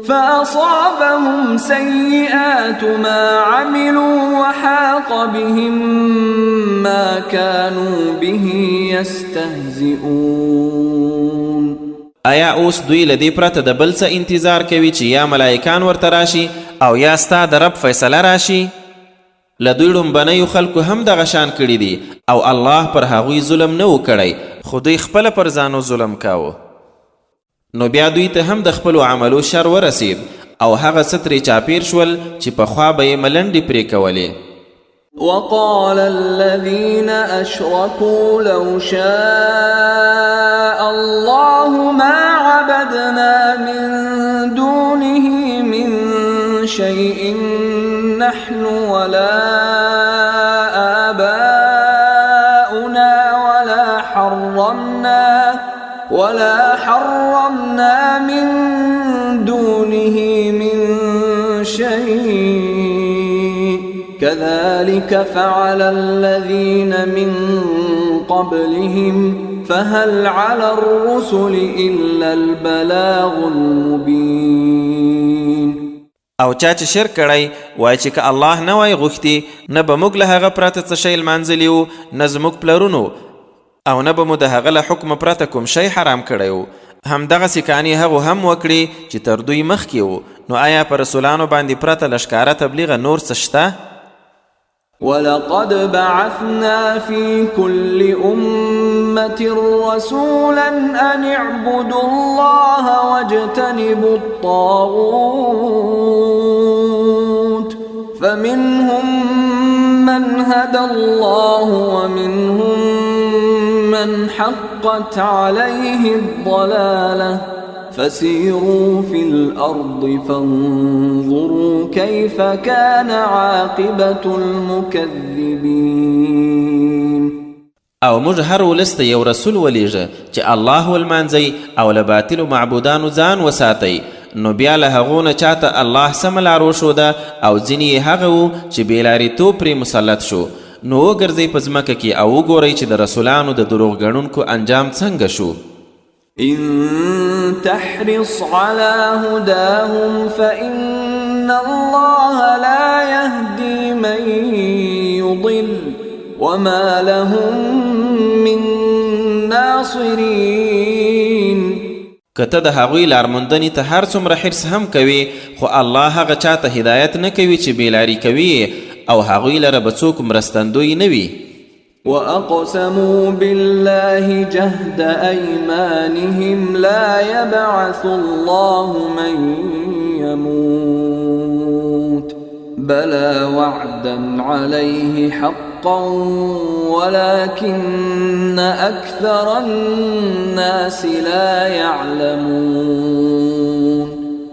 فأصابهم سيئات ما عملوا وحاق بهم ما كانوا به يستهزئون آیا اوس دوی له دې پرته د بل څه انتظار کوي چې یا ملائکان ورته راشي او یا ستا د رب فیصله راشي له دوی ړومبنیو خلکو هم دغه شان کړي دي او الله پر هغوی ظلم نه و کړی خو دوی خپله پر ځانو ظلم کاوه نو بیا دوی ته هم د خپلو عملو شر ورسید او هغه څه ترې چاپیر شول چې پخوا به یې ملنډې پرې کولې وقال الذين أشركوا لو شاء الله ما عبدنا من دونه من شيء نحن ولا آباؤنا ولا حرمنا من دونه من شيء كذلك فعل الذين من قبلهم فهل على الرسل إلا البلاغ المبين او چا چې شرک کړی وای چې که الله نه وای غوښتي نه به موږ له هغه پرته څه شی لمانځلي وو نه زموږ پلرونو او نه به مو د هغه له حکم پرته کوم شی حرام کړی و همدغسې کانې هغو هم وکړي چې تر دوی مخکې وو نو آیا په رسولانو باندې پرته له ښکاره تبلیغه نور څه شته ولقد بعثنا في كل أمة رسولا أن اعبدوا الله واجتنبوا الطاغوت فمنهم من هدى الله ومنهم من حقت عليه الضلالة فسيروا في الأرض فانظروا كيف كان عاقبة المكذبين او موږ هر ولس ته یو رسول ولیږه چې الله ولمانځئ او له باطلو معبودانو ځان وساتئ نو بیا له هغو نه چاته الله سمه لار وښوده او ځینې یې هغه وو چې بېلارېتوب پرې مسلط شو نو وګرځئ په ځمکه کې او وګورئ چې د رسولانو د دروغ ګڼونکو انجام څنګه شو إن تحرص على هداهم فإن الله لا يهدي من يضل وما لهم من ناصرين کته د هغوی لارموندنې ته هر څومره حرص هم کوي خو الله هغه چاته هدایت نه کوي چې بېلاري کوي او هغوی لره به څوک مرستندوی نه وي وأقسموا بالله جهد أيمانهم لا يبعث الله من يموت بلى وعدا عليه حقا ولكن أكثر الناس لا يعلمون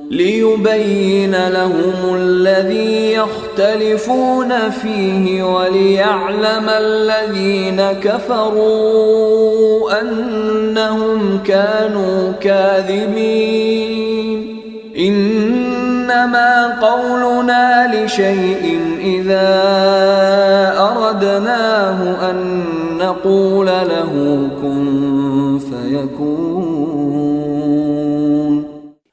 ليبين لهم الذي يختلفون فيه وليعلم الذين كفروا أنهم كانوا كاذبين إنما قولنا لشيء إذا أردناه أن نقول له كن فيكون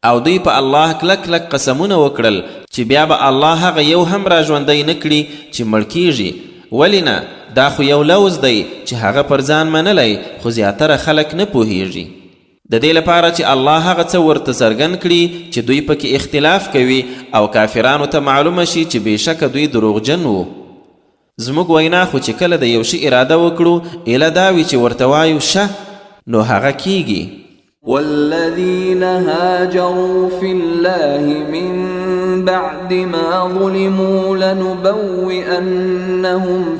او دوی په الله کلک کلک قسمونه وکړل چې بیا به الله هغه یو هم را ژوندی نه کړي چې مړ کیږي ولې نه دا خو یو لوز دی چې هغه پر ځان منلی خو زیاتره خلک نه پوهیږي د دې لپاره چې الله هغه څه ورته څرګند کړي چې دوی پکې اختلاف کوي او کافرانو ته معلومه شي چې بېشکه دوی دروغجن وو زموږ وینا خو چې کله د یو شي اراده وکړو ایله دا وي چې ورته وایو شه نو هغه کیږي. والذين هاجروا في الله من بعد ما ظلموا لنبوئنهم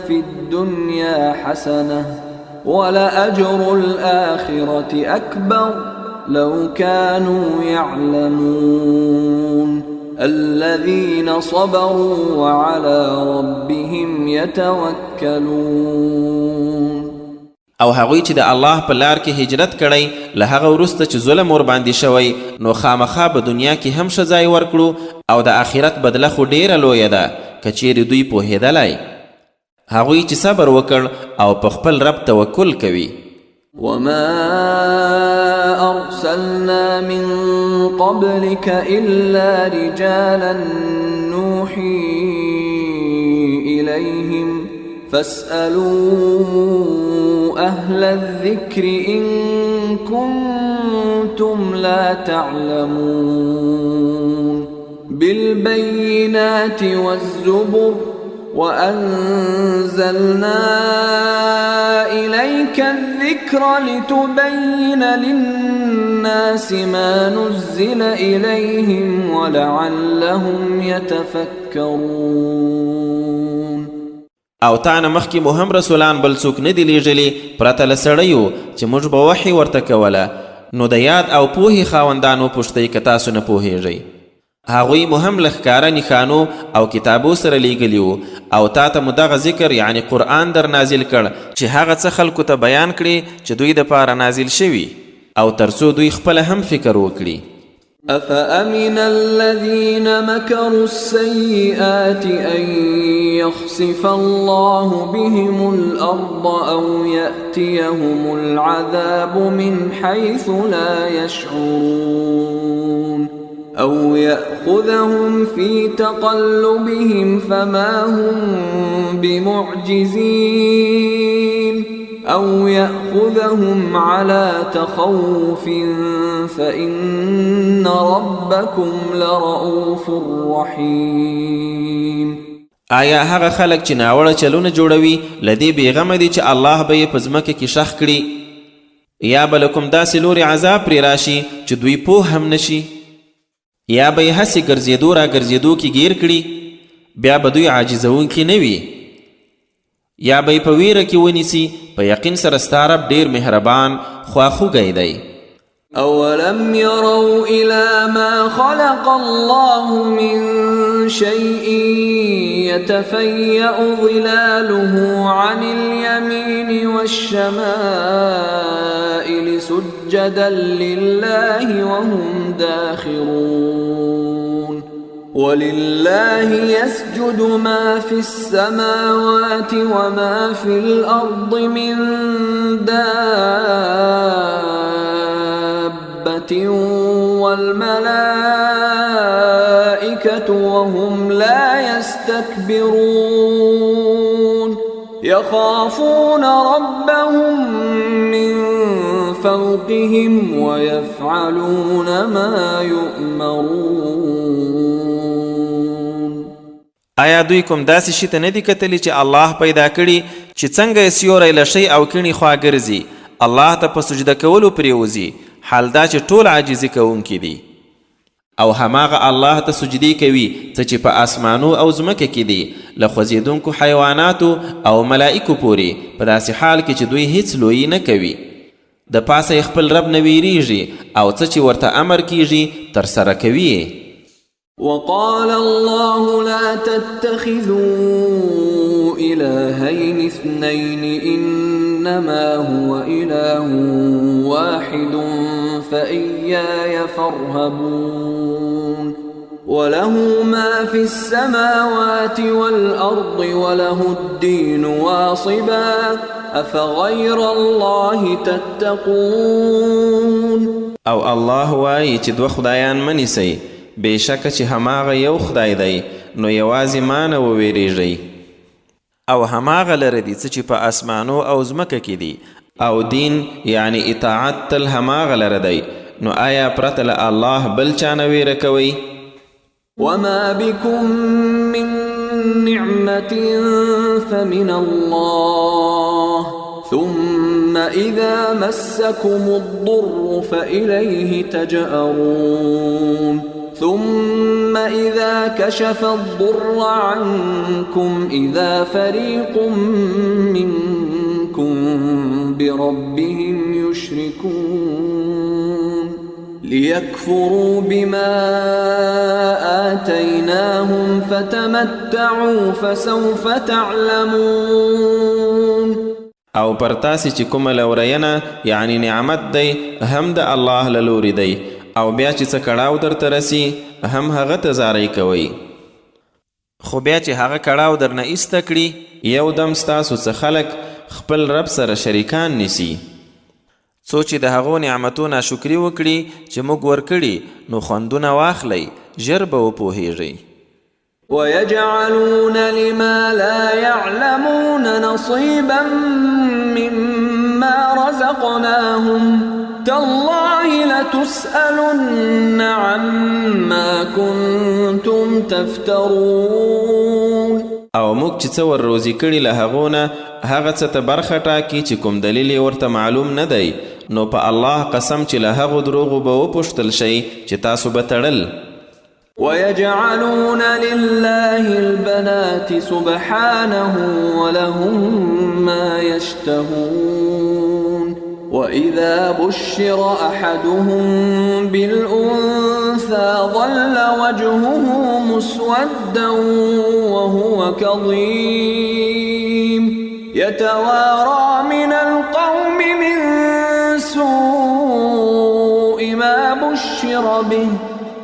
في الدنيا حسنة ولأجر الآخرة أكبر لو كانوا يعلمون الذين صبروا وعلى ربهم يتوكلون. او هغوی چې د الله په لار کې هجرت کړی له هغه وروسته چې ظلم ورباندې شوی نو خامخا په دنیا کې هم ښه ځای ورکړو او د آخرت بدله خو ډیره لویه ده که چیرې دوی پوهېدلی. هغوی چې صبر وکړ او په خپل رب توکل کوي. وما أرسلنا من قبلك إلا رجالا نوحي إليهم فاسألوا أهل الذكر إن كنتم لا تعلمون بالبينات والزبر وأنزلنا إليك الذكر لتبين للناس ما نزل إليهم ولعلهم يتفكرون. او تانه مخکې مو هم رسولان بل څوک نه دي لیږلي پرته له سړیو چې موږ به وحي ورته کوله نو د یاد او پوهې خاوندانو پوښتئ که تاسو نه پوهیږئ. هغوی مو هم له ښکاره نښانو او کتابو سره لیږلي وو او تا ته مو دغه ذکر یعنی قرآن در نازل کړ چې هغه څه خلکو ته بیان کړي چې دوی دپاره نازل شوي او تر څو دوی خپله هم فکر وکړي. أفأمن الذين مكروا السيئات أن يخسف الله بهم الأرض أو يأتيهم العذاب من حيث لا يشعرون أو يأخذهم في تقلبهم فما هم بمعجزين أو يأخذهم على تخوف فإن ربكم لرؤوف رحيم. آیا هغه خلک چې ناوړه چلونه جوړوي له دې بېغمه دي چې الله به یې په ځمکه کې شخ کړي یا به له کوم داسې لورې عذاب پرې راشي چې دوی پوه هم نشي یا به یې هسې ګرځېدو را ګرځېدو کې ګیر کړي بیا به دوی عاجزونکي نه وي یا به یې په ویره کې ونیسي. په یقین سره ستا رب ډېر مهربان خواخوږی دی. أولم يروا إلى ما خلق الله من شيء يتفيأ ظلاله عن اليمين والشمائل سجدا لله وهم داخرون ولله يسجد ما في السماوات وما في الأرض من دابة والملائكة وهم لا يستكبرون يخافون ربهم من فوقهم ويفعلون ما يؤمرون. آیا دوی کوم داسې شي ته نه دي کتلي چې الله پیدا کړي چې څنګه یې سیوری له شی او کڼي خوا ګرځي الله ته په سجده کولو پرېوځي حال دا چې ټول عاجزي کوونکي دي او هماغه الله ته سجدې کوي څه چې په آسمانو او ځمکه کې دي له خوځېدونکو حیواناتو او ملائکو پورې په داسې حال کې چې دوی هیڅ لویي نه کوي د پاسه یې خپل رب نه ویریږي او څه چې ورته امر کیږي ترسره کوي. وقال الله لا تتخذوا إلهين اثنين إنما هو إله واحد فإياي فارهبون وله ما في السماوات والأرض وله الدين واصبا أفغير الله تتقون. او الله وایي چې دوه خدایان منیسئ بېشکه چې هماغه یو خدای دی نو یوازې ما نه وویریږئ او هماغه لره دي څه چې په اسمانو او ځمکه کې دي او دین یعنی اطاعت تل هماغه لره دی نو آیا پرته له الله بل چا نه ویره کوئ؟ وما بكم من نعمة فمن الله ثم إذا مسكم الضر فإليه تجأرون ثم إذا كشف الضر عنكم إذا فريق منكم بربهم يشركون ليكفروا بما آتيناهم فتمتعوا فسوف تعلمون. او پر تاسې چې کومه لورینه یعنی نعمت دی هم د الله له لورې دی او بیا چې څه کړاو درته رسي هم هغه ته زاری کوئ. خو بیا چې هغه کړاو درنه ایسته کړي یو دم ستاسو څه خلک خپل رب سره شریکان نیسي. څو چې د هغو نعمتو ناشکري وکړي چې موږ ورکړي نو خوندونه واخلئ ژر به وپوهیږئ. ويجعلون لما لا يعلمون نصيبا مما رزقناهم تالله لتسألن عما كنتم تفترون. او موږ چې څه ور روزي کړي له هغو نه هغه څه ته برخه ټاکي چې کوم دلیل یې ورته معلوم نه دی نو په الله قسم چې له هغو دروغو به وپوښتل شي چې تاسو به تړل. ويجعلون لله البنات سبحانه ولهم ما يشتهون وإذا بشر أحدهم بالأنثى ظل وجهه مسودا وهو كظيم يتوارى من القوم من سوء ما بشر به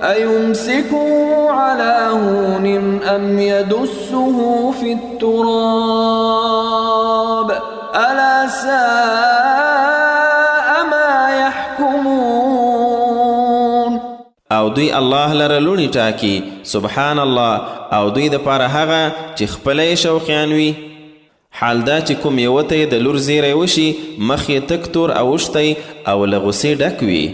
أيمسكه على هون أم يدسه في التراب ألا ساء ما يحكمون. او دوی الله لره لونی ټاکی سبحان الله او دوی د پاره هغه چې خپله شوقیان وي. حال دا چې کوم یوه ته د لور زیری وشي مخ یې تک تور اوښتی او له غصې ډک وي.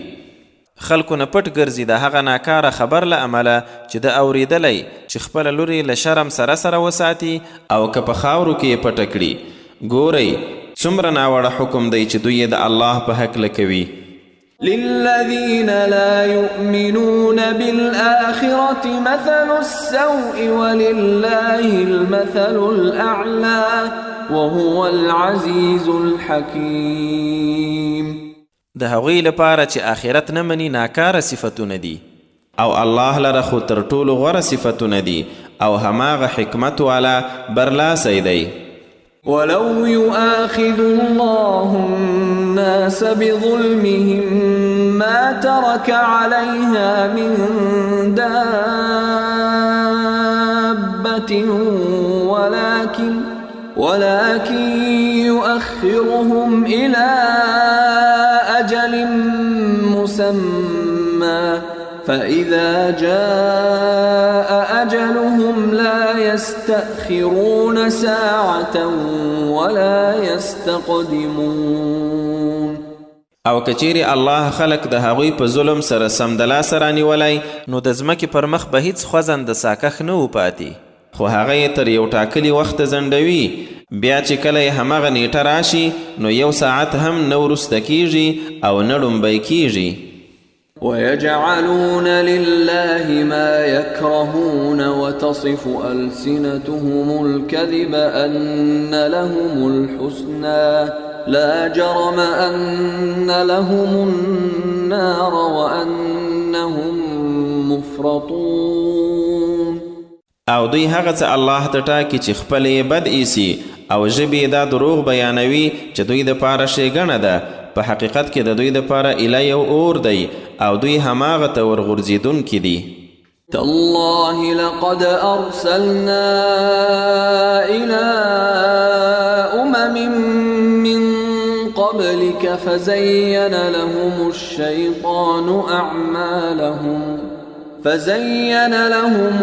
خلکو نه پټ ګرځي د هغه ناکاره خبر له امله چې د اورېدلی چې خپله لور یې له شرم سره سره وساتي او که په خاورو کې یې پټه کړي. ګورئ څومره ناوړه حکم دی چې دوی د الله په هکله کوي. للذين لا يؤمنون بالآخرة مثل السوء ولله المثل الأعلى وهو العزيز الحكيم. د هغوی لپاره چې آخرت نه مني ناکاره صفتونه دي او الله لره خو تر ټولو غوره صفتونه دي او هماغه حکمت والا برلاسی دی. ولو يؤاخذ الله الناس بظلمهم ما ترك عليها من دابة ولكن يؤخرهم إلى أجل مسمى فإذا جاء أجلهم لا يستأخرون ساعة ولا يستقدمون. او کچیری الله خلق د هغوی په ظلم سره سمدلاسه رانیولی نو د ځمکې پر مخ به هیڅ خوځنده ساکخ نه و پاتې خو هغه یې تر یو ټاکلي وخته ځنډوي. بیا چې کله یې همغه نیټه راشي نو یو ساعت هم نه وروسته کیږي او نه ړومبی کیږي. ويجعلون لله ما يكرهون وتصف ألسنتهم الكذب أن لهم الحسنى لا جرم أن لهم النار وأنهم مفرطون. او دوی هغه څه الله ته ټاکي چې خپلې بد ایسي او ژبې دا دروغ بیانوي چې دوی د پاره ښېګڼه ده په حقیقت کې د دوی د پاره ایله یو اور دی او دوی هماغه ته ورغورځېدونکي دي. تالله لقد أرسلنا إلى أمم من قبلك فزين لهم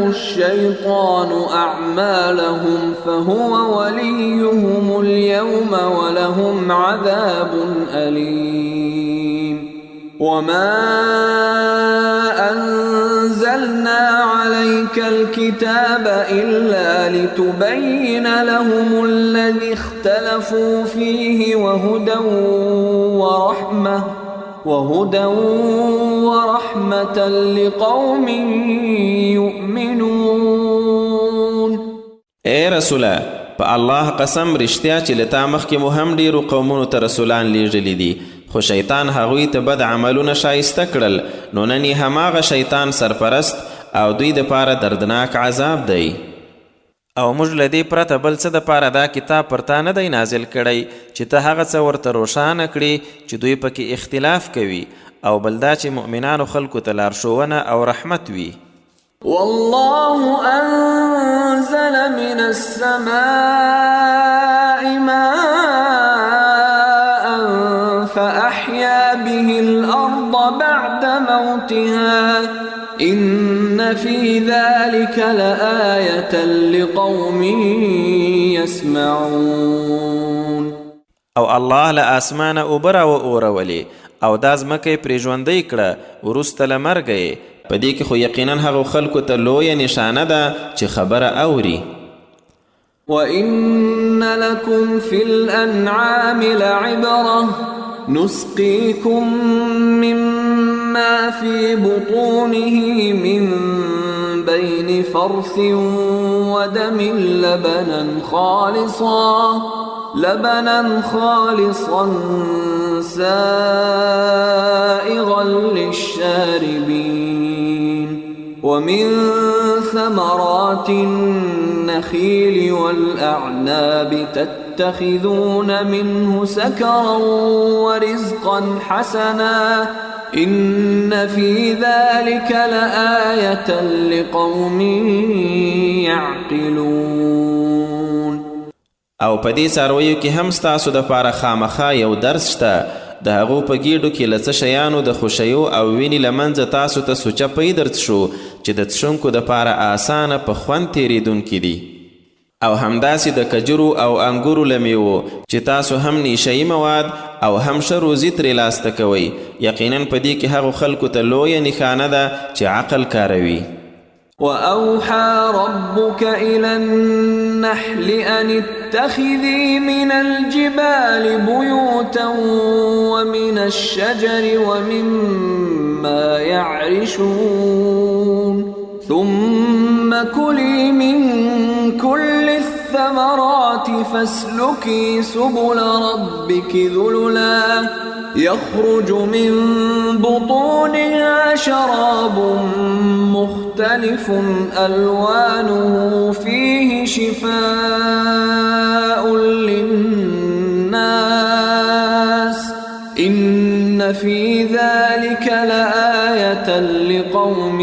الشيطان أعمالهم فهو وليهم اليوم ولهم عذاب أليم. وما أنزلنا عليك الكتاب إلا لتبين لهم الذي اختلفوا فيه وهدى ورحمة لقوم يؤمنون. اے رسوله په الله قسم رښتیا چې له تا مخکې مو هم ډېرو قومونو ته رسولان لیږلي دي، خو شیطان هغوی ته بد عملونه شایسته کړل، نو نن یې هماغه شیطان سرپرست او دوی دپاره دردناک عذاب دی. او موږ له دې پرته بل څه دپاره دا کتاب پر تا نه دی نازل کړی چې ته هغه څه ورته روښانه کړي چې دوی پکې اختلاف کوي، او بل دا چې مؤمنانو خلکو ته لارښوونه او رحمت وي. والله أنزل من السماء ماء فأحيا به الأرض بعد موتها إن في ذلك لآية لقوم يسمعون. او الله له اسمانه اوبه راواورولې او دا ځمکه یې پرې ژوندی کړه، وروسته له مرګه یې. په دې کې خو یقینا هغو خلکو ته لویه نشانه ده چې خبره اوري. وَإِنَّ لَكُمْ فِي الْأَنْعَامِ لَعِبْرَةً نُسْقِيكُم مِّمَّا فِي بُطُونِهِ مِن بَيْنِ فَرْثٍ وَدَمٍ لبنا خالصا سائغا للشاربين ومن ثمرات النخيل والأعناب تتخذون منه سكرا ورزقا حسنا إن في ذلك لآية لقوم يعقلون. او په دې څارویو کې هم ستاسو دپاره خامخا یو درس شته، د هغو په ګېډو کې له څه شیانو د خوښیو او وینې له منځه تاسو ته سوچه پی درڅښو چې د څښونکو دپاره آسانه په خوند تېرېدونکي دي، او همداسې د کجورو او انګورو له میوو چې تاسو هم نیشهیي مواد او هم ښه روزي ترې لاسته کوئ. یقینا په دې کې هغو خلکو ته لویه نښانه ده چې عقل کاروي. وأوحى ربك إلى النحل أن اتخذي من الجبال بيوتا ومن الشجر ومما يعرشون ثم كلي من كل الثمرات فاسلكي سبل ربك ذللا يخرج من بطونها شراب مختلف ألوانه فيه شفاء للناس إن في ذلك لآية لقوم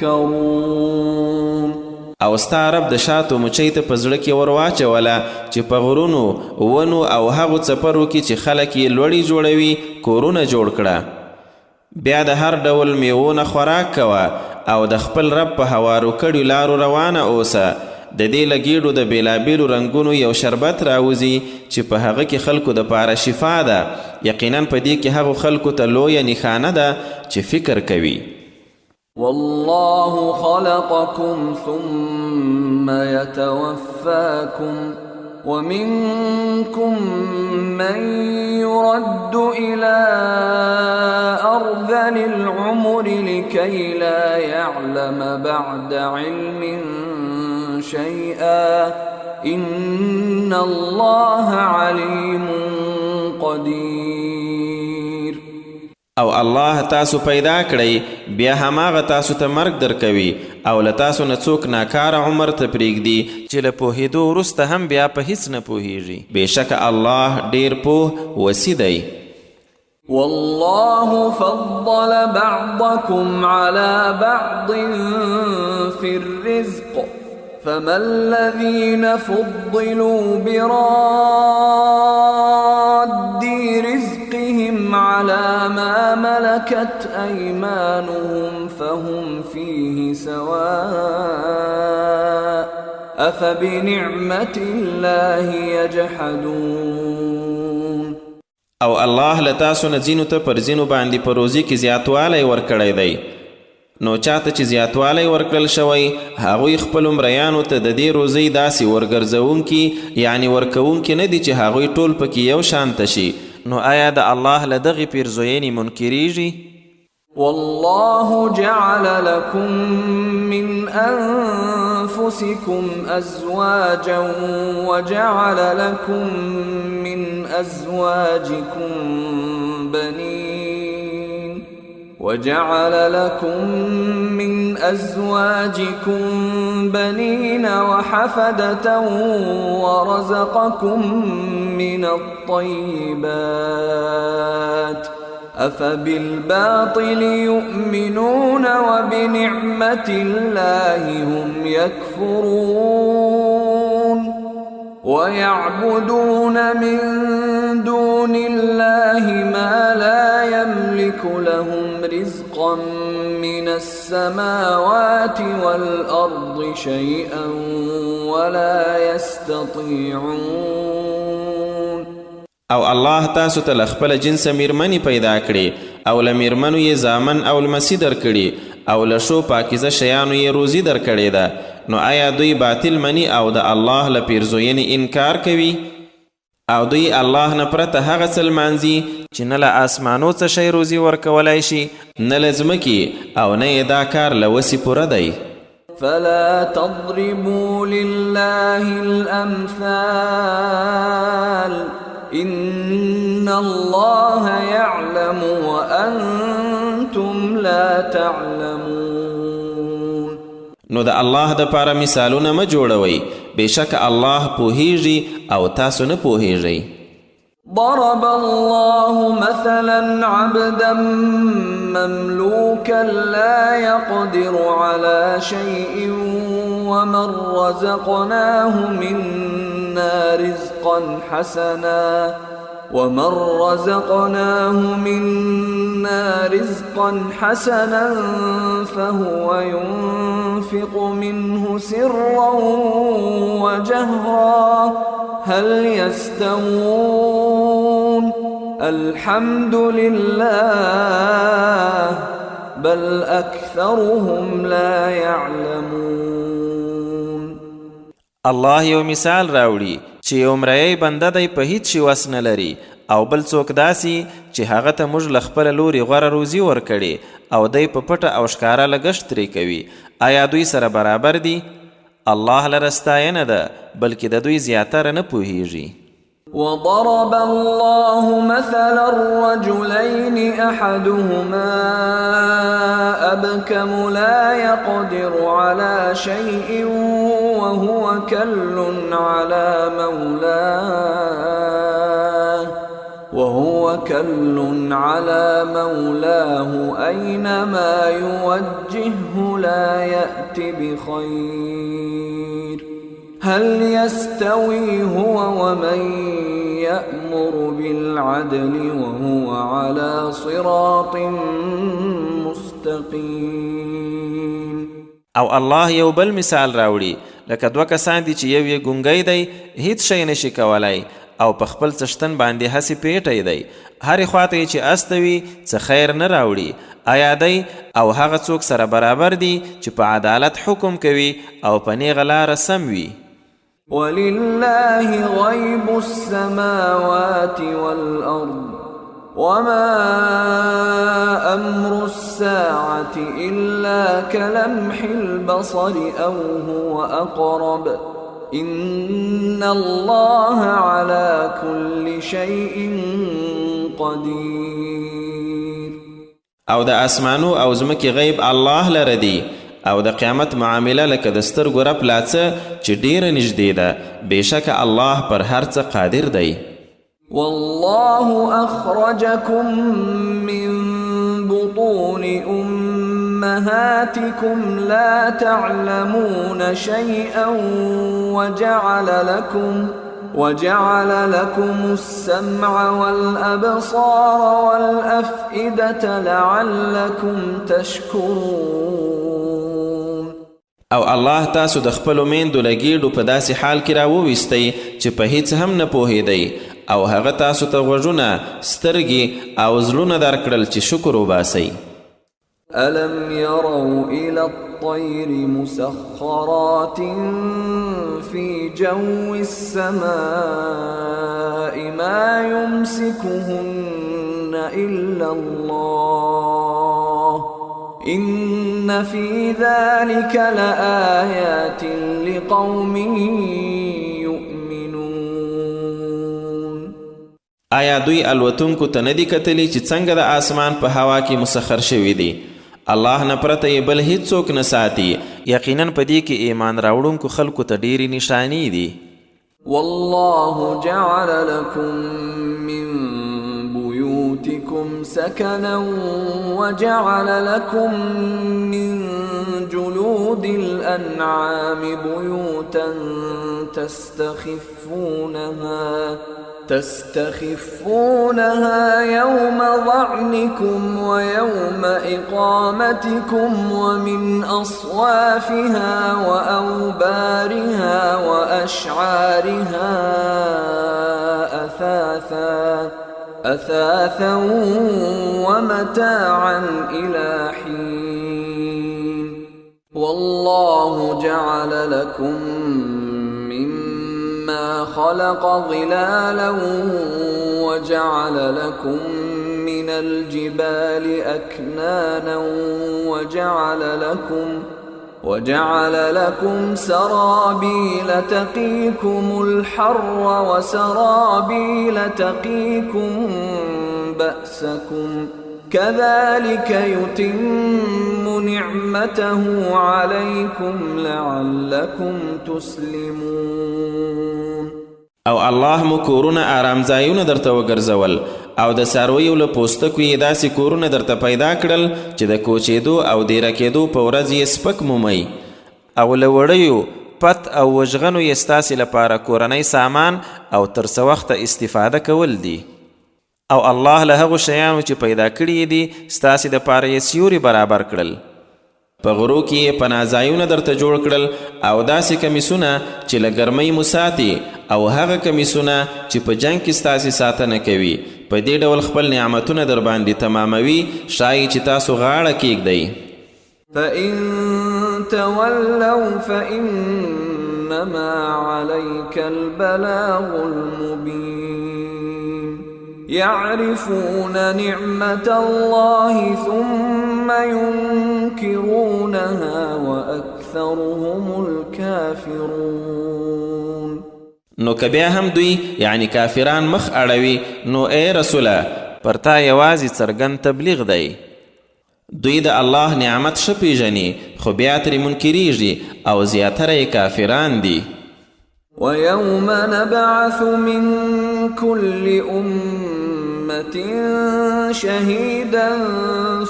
يتفكرون. او ستا رب د شاتو مچۍ ته په زړه کې ور واچوله چې په غرونو ونو او هغو څپرو کې چې خلک یې لوړي جوړوي کورونه جوړ کړه. بیا د هر ډول میوو نه خوراک کوه او د خپل رب په هوارو کړیو لارو روانه اوسه. د دې له ګېډو د بېلابېلو رنګونو یو شربت راوځي چې په هغه کې خلکو دپاره شفا ده. یقینا په دې کې هغو خلکو ته لویه نښانه ده چې فکر کوي. والله خلقكم ثم يتوفاكم ومنكم من يرد إلى أرذل العمر لكي لا يعلم بعد علم شيئا إن الله عليم قدير. او الله تاسو پیدا کړئ بیا هماغه تاسو ته مرګ درکوي او له تاسو نه څوک ناکاره عمر ته پرېږدي چې له پوهېدو وروسته هم بیا په هیڅ نه پوهېږي. بېشکه الله ډېر پوه وسي دی. والله فضل بعضكم على بعض في الرزق فما الذين فضلوا براد رزقهم على ما ملكت أيمانهم فهم فيه سواء أفبنعمة الله يجحدون. او الله له تاسو نه ځینو ته پر ځینو باندې په روزي کې زیاتوالی ورکړی دی. نو چاته چې زیاتوالی ورکړل شوی هغوی خپلو مریانو ته د دې روزۍ داسې ورګرځونکي یعنی ورکوونکي نه دي چې هغوی ټول پکې یو شانته شي. نو آیا د الله له دغې پیرزوینې منکریږي؟ والله جعل لكم من أنفسكم أزواجا وجعل لكم من أزواجكم بنين وحفدة ورزقكم من الطيبات أفبالباطل يؤمنون وبنعمة الله هم يكفرون ويعبدون من دون الله ما لا يملك لهم رزقا من السماوات والأرض شيئا ولا يستطيعون. او الله تاسو ته له خپله جنسه میرمنې پیدا کړي او له میرمنو یې زامن او لمسي درکړي او له ښو پاکیزه شیانو یې روزي درکړې ده. نو آیا دوی باطل مني او د الله له پیرزوینې انکار کوي؟ او دوی الله نه پرته هغه څه لمانځي چې نه له آسمانو څه شی روزي ورکولی شي نه له ځمکې او نه یې دا کار له وسې پوره دی. فلا تضربوا لله الأمثال إن الله يعلم وأنتم لا تعلمون. نو د الله د پاره مثالونه مه جوړوئ، بېشکه الله پوهیږي او تاسو نه پوهیږئ. ضرب الله مثلا عبدا مملوكا لا يقدر على شيء ومن رزقناه منا رزقا حسنا فهو ينفق منه سرا وجهرا هل يستوون؟ الحمد لله بل أكثرهم لا يعلمون. الله یو مثال راوړي چې یو مریی بنده دی په هیڅ شي وس نه لري او بل څوک داسې چې هغه ته موږ له خپله لورې غوره روزي ورکړې او دی په پټه او ښکاره لګښت ترې کوي. آیا دوی سره برابر دي؟ الله لره ستاینه ده بلکې د دوی زیاتره نه پوهیږي. وضرب الله مثلا الرجلين أحدهما أبكم لا يقدر على شيء وهو كل على مولاه أينما يوجهه لا يأت بخير هل يستوي هو ومن يأمر بالعدل وهو على صراط مستقيم. او الله یو بل مثال راوړي لکه دوه کسان دي چې یو یې ګونګی دی هیڅ شی نشي کولی او په خپل څښتن باندې هسې پیټی دی هرې خواته یې چې استوي څه خیر نه راوړي. آیا دی او هغه څوک سره برابر دي چې په عدالت حکم کوي او په نیغه لاره سم وي؟ ولله غيب السماوات والأرض وما أمر الساعة إلا كلمح البصر أو هو أقرب إن الله على كل شيء قدير. او د اسمانو او ځمکې غیب الله لره دی او د قیامت معامله لکه د سترګو رپ لاڅه چې ډیره نږدې ده بېشکه الله پر هر څه قادر دی. والله أخرجكم من بطون أمهاتكم لا تعلمون شيئا وجعل لكم السمع والأبصار والأفئدة لعلكم تشكرون. او الله تاسو د خپلو میندو له ګېډو په داسې حال کې راوویستی چې په هیڅ هم نه پوهېدئ او هغه تاسو ته غوږونه، سترګې او زړونه درکړل چې شکر وباسئ. ألم يروا إلى الطير مسخرات في جو السماء ما يمسكهن إلا الله إن في ذلك لآيات لقوم يؤمنون. آیا دوی الوتونکو ته ندي کتلی چې څنګه د آسمان په هوا کې مسخر شوي دي؟ الله نه پرته یې بل هیڅوک نه ساتي. یقینا په دې کې ایمان راوړونکو خلکو ته ډېرې نښانې دي. والله جعل لكم من بيوتكم سكنا وجعل لكم من جلود الأنعام بيوتا تستخفونها يوم ظعنكم ويوم إقامتكم ومن أصوافها وأوبارها وأشعارها أثاثا ومتاعا إلى حين. والله جعل لكم مما خلق ظلالا وجعل لكم من الجبال أكنانا وجعل لكم سرابيل تقيكم الحر وسرابيل تقيكم بأسكم كذلك يتم نعمته عليكم لعلكم تسلمون. او الله مو کورونه آرامځایونه درته وګرځول او د څارویو له پوستکو یې داسې کورونه درته پیدا کړل چې د کوچېدو او دیره کېدو په ورځ یې سپک مومئ، او له وړیو پت او وژغنو یې ستاسې لپاره کورنی سامان او تر څه وخته استفاده کول دي. او الله له هغو شیانو چې پیدا کړي دي ستاسې دپاره یې سیوري برابر کړل. په غرو کې یې پناهځایونه درته جوړ کړل او داسې کمیسونه چې له ګرمۍ مو ساتي، او هغه کمیسونه چې په جنګ کې ستاسې ساتنه کوي. په دې ډول خپل نعمتونه در باندې تماموي، ښایي چې تاسو غاړه کیږدئ. فإن تولوا فإنما عليك البلاغ المبين. يعرفون نعمة الله ثم ينكرونها وأكثرهم الكافرون. نو که بیا هم دوی یعنی کافران مخ اړوي، نو ای رسوله پر تا یوازې څرګند تبلیغ دی. دوی د الله نعمت ښه پیژني، خو بیا ترې منکریږي او زیاتره یې کافران دي. ويوم نبعث من كل أمة شهيدا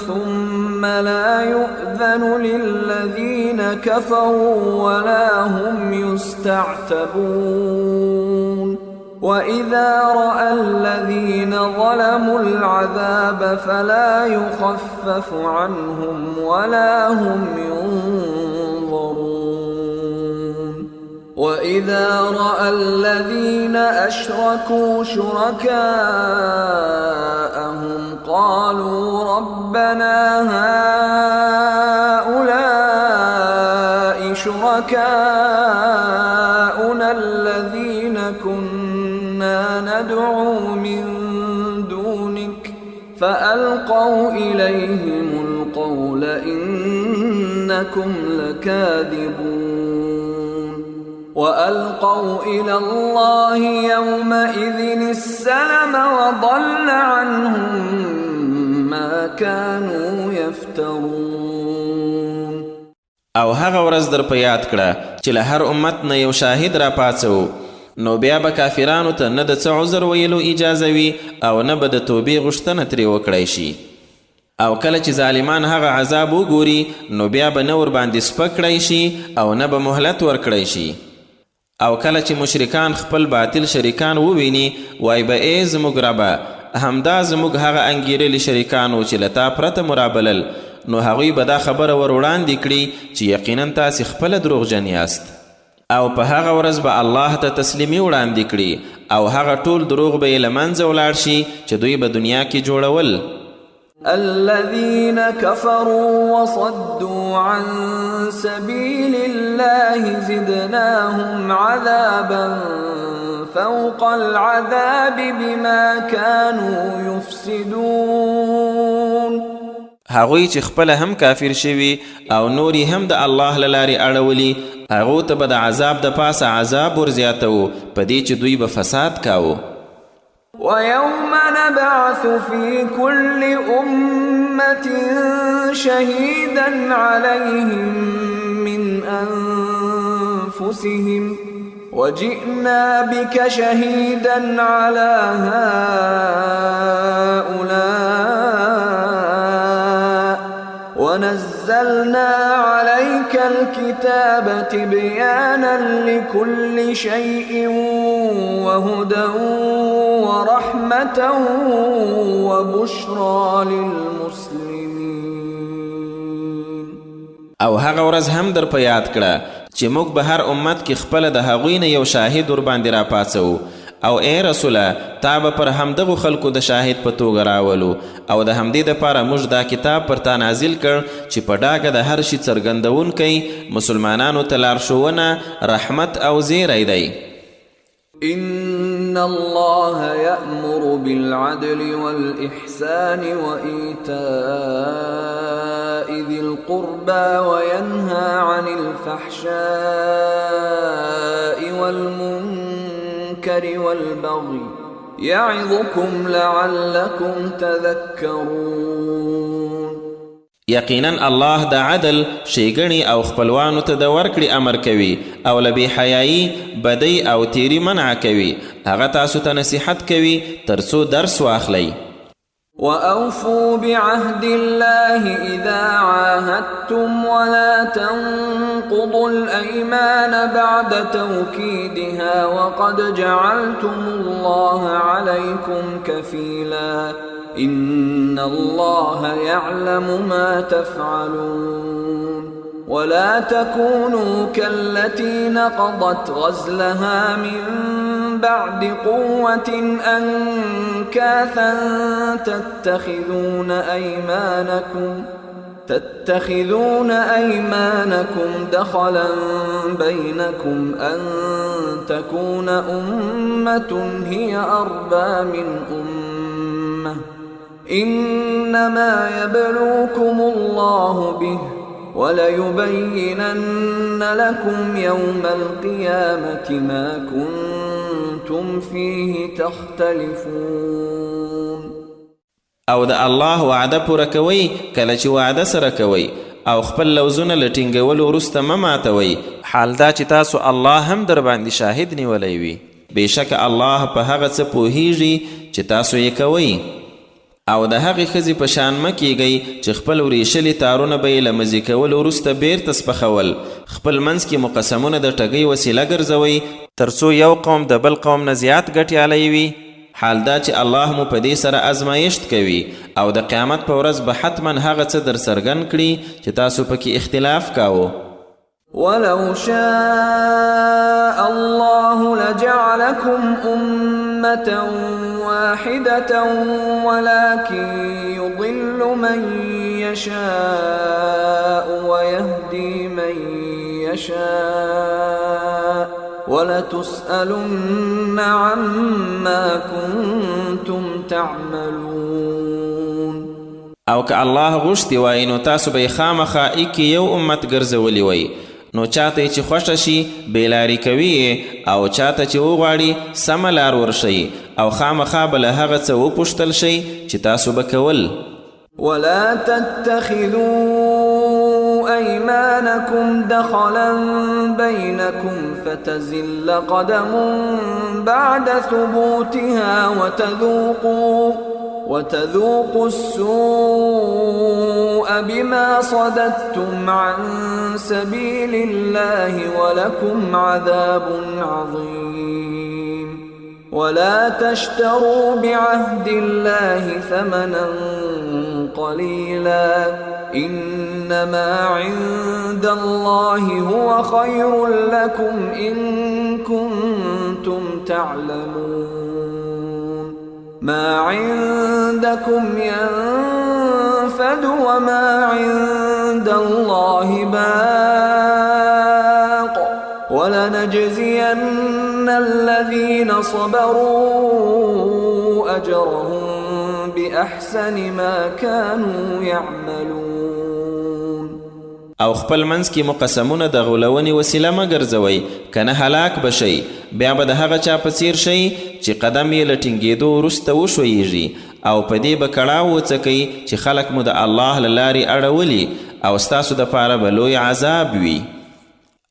ثم لا يؤذن للذين كفروا ولا هم يستعتبون. وإذا رأى الذين ظلموا العذاب فلا يخفف عنهم ولا هم ينظرون. وإذا رأى الذين أشركوا شركاءهم قالوا ربنا هؤلاء شركاؤنا الذين كنا ندعو من دونك فألقوا إليهم القول إنكم لكاذبون. وألقوا إلى الله يومئذ السلم وضل عنهم ما كانوا يفترون. او هغه ورځ در په یاد کړه چې له هر امت نه یو شاهد را پاڅوو، نو بیا به کافرانو ته نه د څه عذر ویلو اجازه وي او نه به د توبې غوښتنه ترې وکړی شي. او کله چې ظالمان هغه عذاب وګوري، نو بیا به نه ورباندې سپک کړی شي او نه به مهلت ورکړی شي. او کله چې مشرکان خپل باطل شریکان وویني، وای به ای زموږ ربه، همدا زموږ هغه انګیرلي شریکانو چې له تا پرته مرابلل، نو هغوی به دا خبره ور وړاندې کړي چې یقینا تاسې خپله دروغجن یاست. او په هغه ورځ به الله ته تسلیمي وړاندې کړي او هغه ټول دروغ به یې له منځه ولاړ شي چې دوی به دنیا کې جوړول. الذين كفروا وصدوا عن سبيل الله زدناهم عذابا فوق العذاب بما كانوا يفسدون. هغوی چې خپل هم کافر شوي او نوري هم د الله له لارې اړولي هغو ته به د عذاب د پاسه عذاب ورزیاتوو په دې چې دوی به فساد کاوه. ويوم نبعث في كل أمة شهيدا عليهم من أنفسهم وجئنا بك شهيدا على هؤلاء ونزلنا عليك الكتاب تبيانا لكل شيء وهدى ورحمة وبشرى للمسلمين. او هغه ورځ هم در په یاد کړه چې موږ به هر امت کې خپله د هغوی نه یو شاهد ور باندې راپاڅوو او ای رسوله تا به پر همدغو خلکو د شاهد په توګه راولو او د همدې دپاره موږ دا کتاب پر تا نازل کړ چې په ډاګه د هر شي څرګندونکی مسلمانانو ته لارښوونه رحمت او زیری دی. إن الله يأمر بالعدل والإحسان وإيتاء ذي القربى وينهى عن الفحشاء والمنكر والبغي يعظكم لعلكم تذكرون. یقینا الله د عدل ښېګڼې او خپلوانو ته د ورکړې امر کوي او له بې حیایي بدۍ او تیري منع کوي. هغه تاسو ته نصیحت کوي تر څو درس واخلئ. وأوفوا بعهد الله إذا عاهدتم ولا تنقضوا الأيمان بعد توكيدها وقد جعلتم الله عليكم كفيلا إن الله يعلم ما تفعلون. ولا تكونوا كالتي نقضت غزلها من بعد قوة أنكاثا تتخذون أيمانكم دخلا بينكم أن تكون أمة هي أربى من أمة إنما يبلوكم الله به وليبينن لكم يوم القيامة ما كنتم فيه تختلفون. او د الله وعده پوره کوئ کله چې وعده سره کوئ او خپل لوزونه له ټینګولو وروسته مه ماتوئ حال دا چې تاسو الله هم در باندې شاهد نیولی وي. بېشکه الله په هغه څه پوهیږي چې تاسو یې کوئ. او د هغې ښځې په شان مه کیږئ چې خپل وریشلي تارونه به یې له مزې کولو وروسته بیرته سپخول خپل منځ کې مقسمونه د ټګۍ وسیله ګرځوئ تر څو یو قوم د بل قوم نه زیات ګټیالی وي. حال دا چې الله مو په دې سره ازمایښت کوي او د قیامت په ورځ به حتما هغه څه در څرګند کړي چې تاسو پکې اختلاف کاوه. ولو شاء الله لجعلكم أمة واحدة ولكن يضل من يشاء ويهدي من يشاء ولتسألن عما كنتم تعملون. او که الله غوښتي وای نو تاسو به یې خامخا ایکې یو امت ګرځولی وی نو چاته چې خوښه شي بېلارې کوي او چاته چې وغواړي سمه لار ورښیي او خامخا به له هغه څه وپوښتل شي چې تاسو به کول. ولا تتخذوا أيمانكم دخلا بينكم فتزل قدم بعد ثبوتها وتذوقوا السوء بما صددتم عن سبيل الله ولكم عذاب عظيم. ولا تشتروا بعهد الله ثمنا قليلا إنما عند الله هو خير لكم إن كنتم تعلمون ما عندكم ينفد وما عند الله باق ولنجزين الذين صبروا أجرهم بأحسن ما كانوا يعملون. او خپل منځ کې مقسمونه د غولونې وسیله مه ګرځوئ کنه هلاک بشئ بیا به د هغه چا په څیر شئ چې قدم یې له ټینګېدو وروسته وښویېږي او په دې به کړاو وڅکئ چې خلک مو د الله له لارې اړولي او ستاسو دپاره به لوی عذاب وي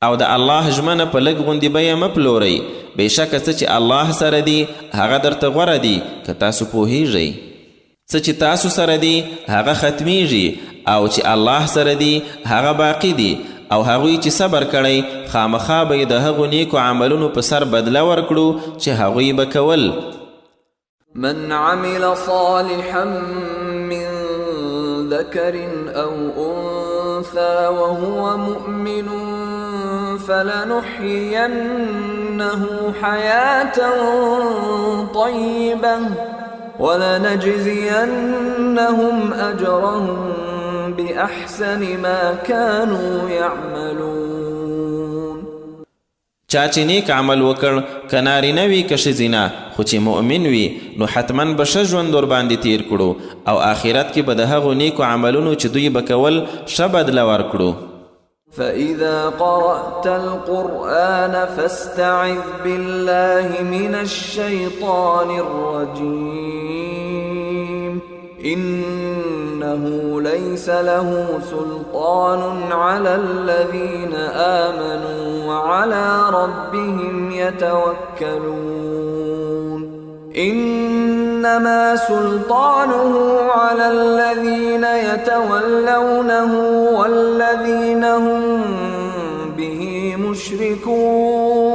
او د الله ژمنه په لږ غوندې بیه مه پلورئ بېشکه څه چې الله سره دي هغه درته غوره دي که تاسو پوهیږئ څه چې تاسو سره دي هغه ختمیږي او چې الله سره دي هغه باقی دي او هغوی چې صبر کړی خامخا به یې د هغو نیکو عملونو په سر بدله ورکړو چې هغوی به کول. من عمل صالحا من ذكر أو أنثى وهو مؤمن فلنحيينه حياة طيبة ولنجزينهم أجرهم بأحسن ما كانوا يعملون. چا چې نیک عمل وکړ که نارینه وي که ښځینه خو چې مؤمن وي نو حتما به ښه ژوند ورباندې تیر کړو او آخرت کې به د هغو نیکو عملونو چې دوی به کول ښه بدله ورکړو. فإذا قرأت القرآن فاستعذ بالله من الشيطان الرجيم إنه ليس له سلطان على الذين آمنوا وعلى ربهم يتوكلون إنما سلطانه على الذين يتولونه والذين هم به مشركون.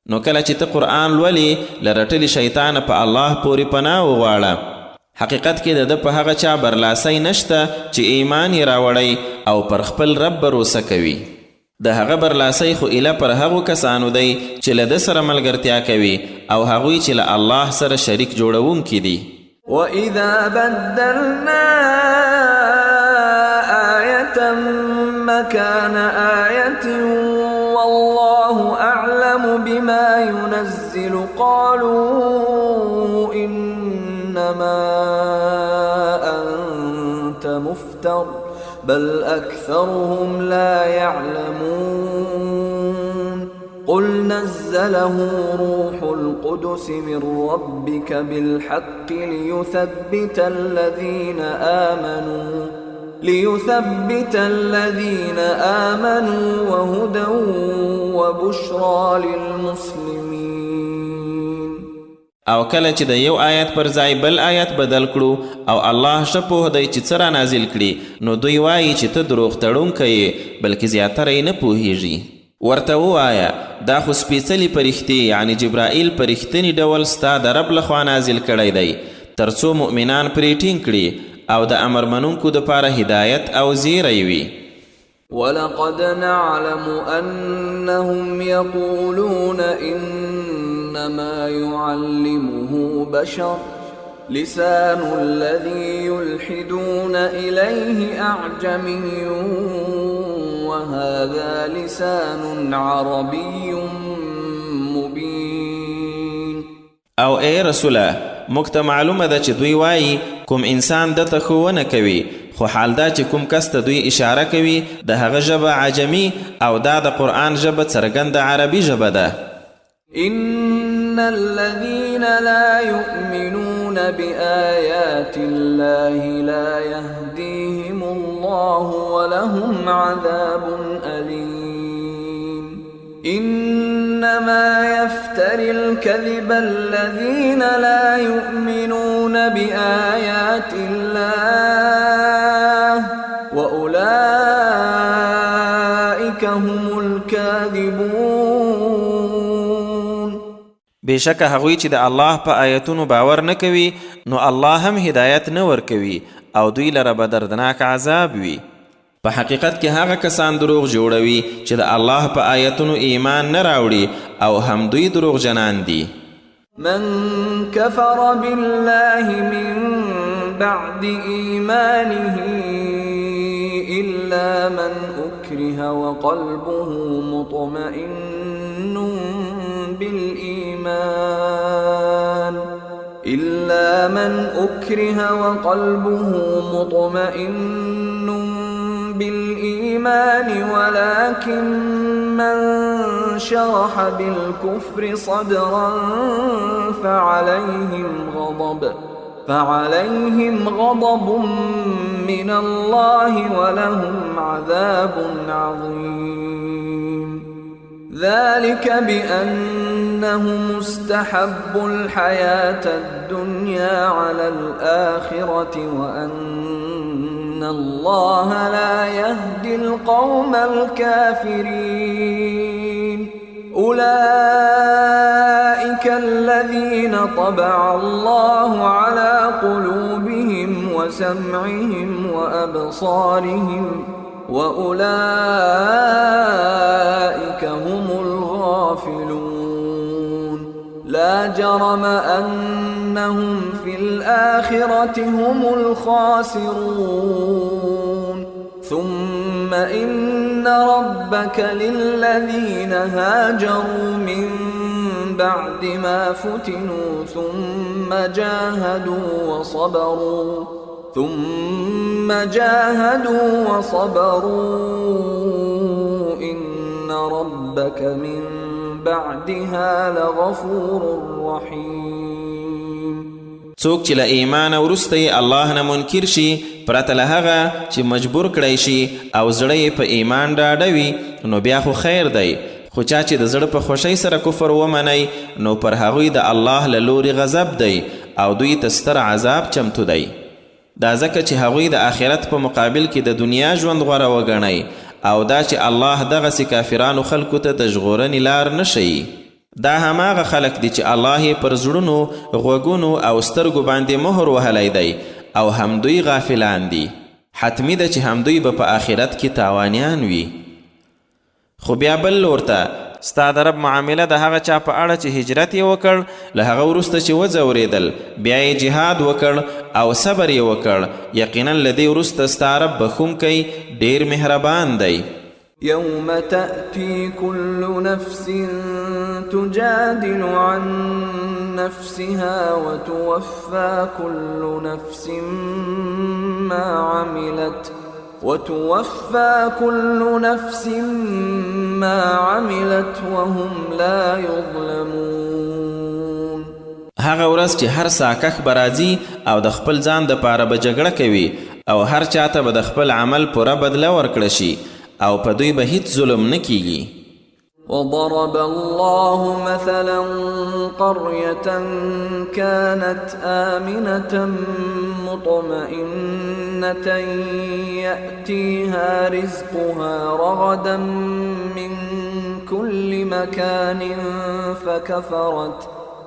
نو کله چې ته قرآن لولې له رټلي شیطانه په الله پورې پناه وغواړه. حقیقت کې د ده په هغه چا برلاسی نشته چې ایمان یې راوړی او پر خپل رب بروسه کوي. د هغه برلاسی خو ایله پر هغو کسانو دی چې له ده سره ملګرتیا کوي او هغوی چې له الله سره شریک جوړونکي دي. وَإِذَا بَدَّلْنَا آيَةً مَكَانَ آيَةٍ وَاللَّهُ أَعْلَمُ بِمَا يُنَزِّلُ قَالُوا إِنَّمَا أَنْتَ مُفْتَرٍ بل أكثرهم لا يعلمون. قل نزله روح القدس من ربك بالحق ليثبت الذين آمنوا وهدى وبشرى للمسلمين. او کله چې د یو آیت پر ځای بل آیت بدل کړو او الله ښه پوه دی چې څه رانازل کړي نو دوی وایي چې ته دروغ تړونکی یې بلکې زیاتره یې نه پوهیږي. ورته ووایه دا خو سپېڅلي فرښتې یعنې جبرائیل په رښتیني ډول ستا د رب لخوا نازل کړی دی تر څو مؤمنان پرې ټینګ کړي او د امر منونکو دپاره هدایت او زیری وي. ولقد نعلم أنهم يقولون إنما يعلمه بشر لسان الذي يلحدون إليه أعجمي وهذا لسان عربي مبين. او ای رسوله موږ ته معلومه ده چې دوی وایي کوم انسان دته ښوونه کوي خو حال دا چې کوم کس ته دوی اشاره کوي د هغه ژبه عجمي او دا د قرآن ژبه څرګنده عربي ژبه ده. إن الذين لا يؤمنون بآيات الله لا يهديهم الله ولهم عذاب أليم. إنما يفتري الكذب الذين لا يؤمنون بآيات الله وأولئك هم الكاذبون. بېشکه هغوی چې د الله په آیتونو باور نه کوي نو الله هم هدایت نه ورکوي او دوی لره به دردناک عذاب وي. په حقیقت کې هغه کسان دروغ جوړوي چې د الله په آیتونو ایمان نه راوړي او هم دوی دروغجنان دي. من كفر بالله من بعد إيمانه إلا من أكره وقلبه مطمئن بالإيمان ولكن من شرح بالكفر صدرا فعليهم غضب من الله ولهم عذاب عظيم. ذلك بأنهم استحبوا الحياة الدنيا على الآخرة وأن الله لا يهدي القوم الكافرين. أولئك الذين طبع الله على قلوبهم وسمعهم وأبصارهم وأولئك هم الغافلون. لا جرم أنهم في الآخرة هم الخاسرون. ثم إن ربك للذين هاجروا من بعد ما فتنوا ثم جاهدوا وصبروا إن ربك من بعدها لغفور رحيم. څوک چې له ایمانه وروسته الله نه منکر شي پرته له هغه چې مجبور کړی شي او زړه یې په ایمان ډاډه وي نو بیا خو خیر دی، خو چا چې د زړه په خوښۍ سره کفر ومنی نو پر هغوی د الله له لوري غضب دی او دوی ته ستر عذاب چمتو دی. دا ځکه چې هغوی د آخرت په مقابل کې د دنیا ژوند غوره وګڼئ او دا چې الله دغسې کافرانو خلکو ته د ژغورنې لار نه ښیي. دا هماغه خلک دي چې الله یې پر زړونو، غوږونو او سترګو باندې مهر وهلی دی او هم دوی غافلان دي. حتمی ده چې هم دوی به په آخرت کې تاوانیان وي. خو بیا بل لور ته ستا د رب معامله د هغه چا په اړه چې هجرت یې وکړ له هغه وروسته چې وځورېدل بیا یې جهاد وکړ او صبر یې وکړ، یقینا له دې وروسته ستا رب بخښونکی ډېر مهربان دی. يوم تأتي كل نفس تجادل عن نفسها وتوفى كل نفس ما عملت وهم لا يظلمون. هغه ورځ چې هر ساکخ به راځي او د خپل ځان دپاره به جګړه کوي او هر چاته به د خپل عمل پوره بدله ورکړه شي او په دوی به هیڅ ظلم نه کیږي. وضرب الله مثلا قرية كانت آمنة مطمئنة يأتيها رزقها رغدا من كل مكان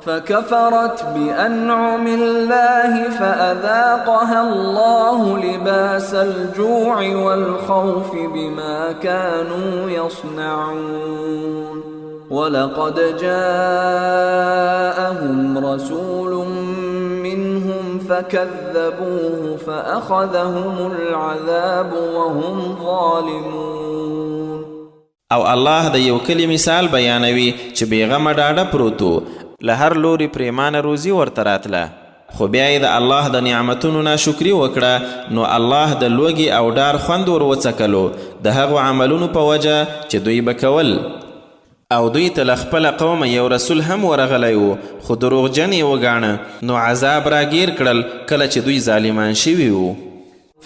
فكفرت بأنعم الله فأذاقها الله لباس الجوع والخوف بما كانوا يصنعون. ولقد جاءهم رسول منهم فكذبوه فأخذهم العذاب وهم ظالمون. او الله د یو کلی مثال بیانوي چې بیغمه ډاډه پروتو له هر لوري پریمانه روزي ورته راتله، خو بیا یې د الله د نعمتونو ناشکري وکړه نو الله د لوږې او ډار خوند ور وڅکلو د هغو عملونو په وجه چې دوی به کول. او دوی ته له خپله قومه یو رسول هم ورغلی و خو دروغجن یې وګاڼه نو عذاب راګیر کړل کله چې دوی ظالمان شوي وو.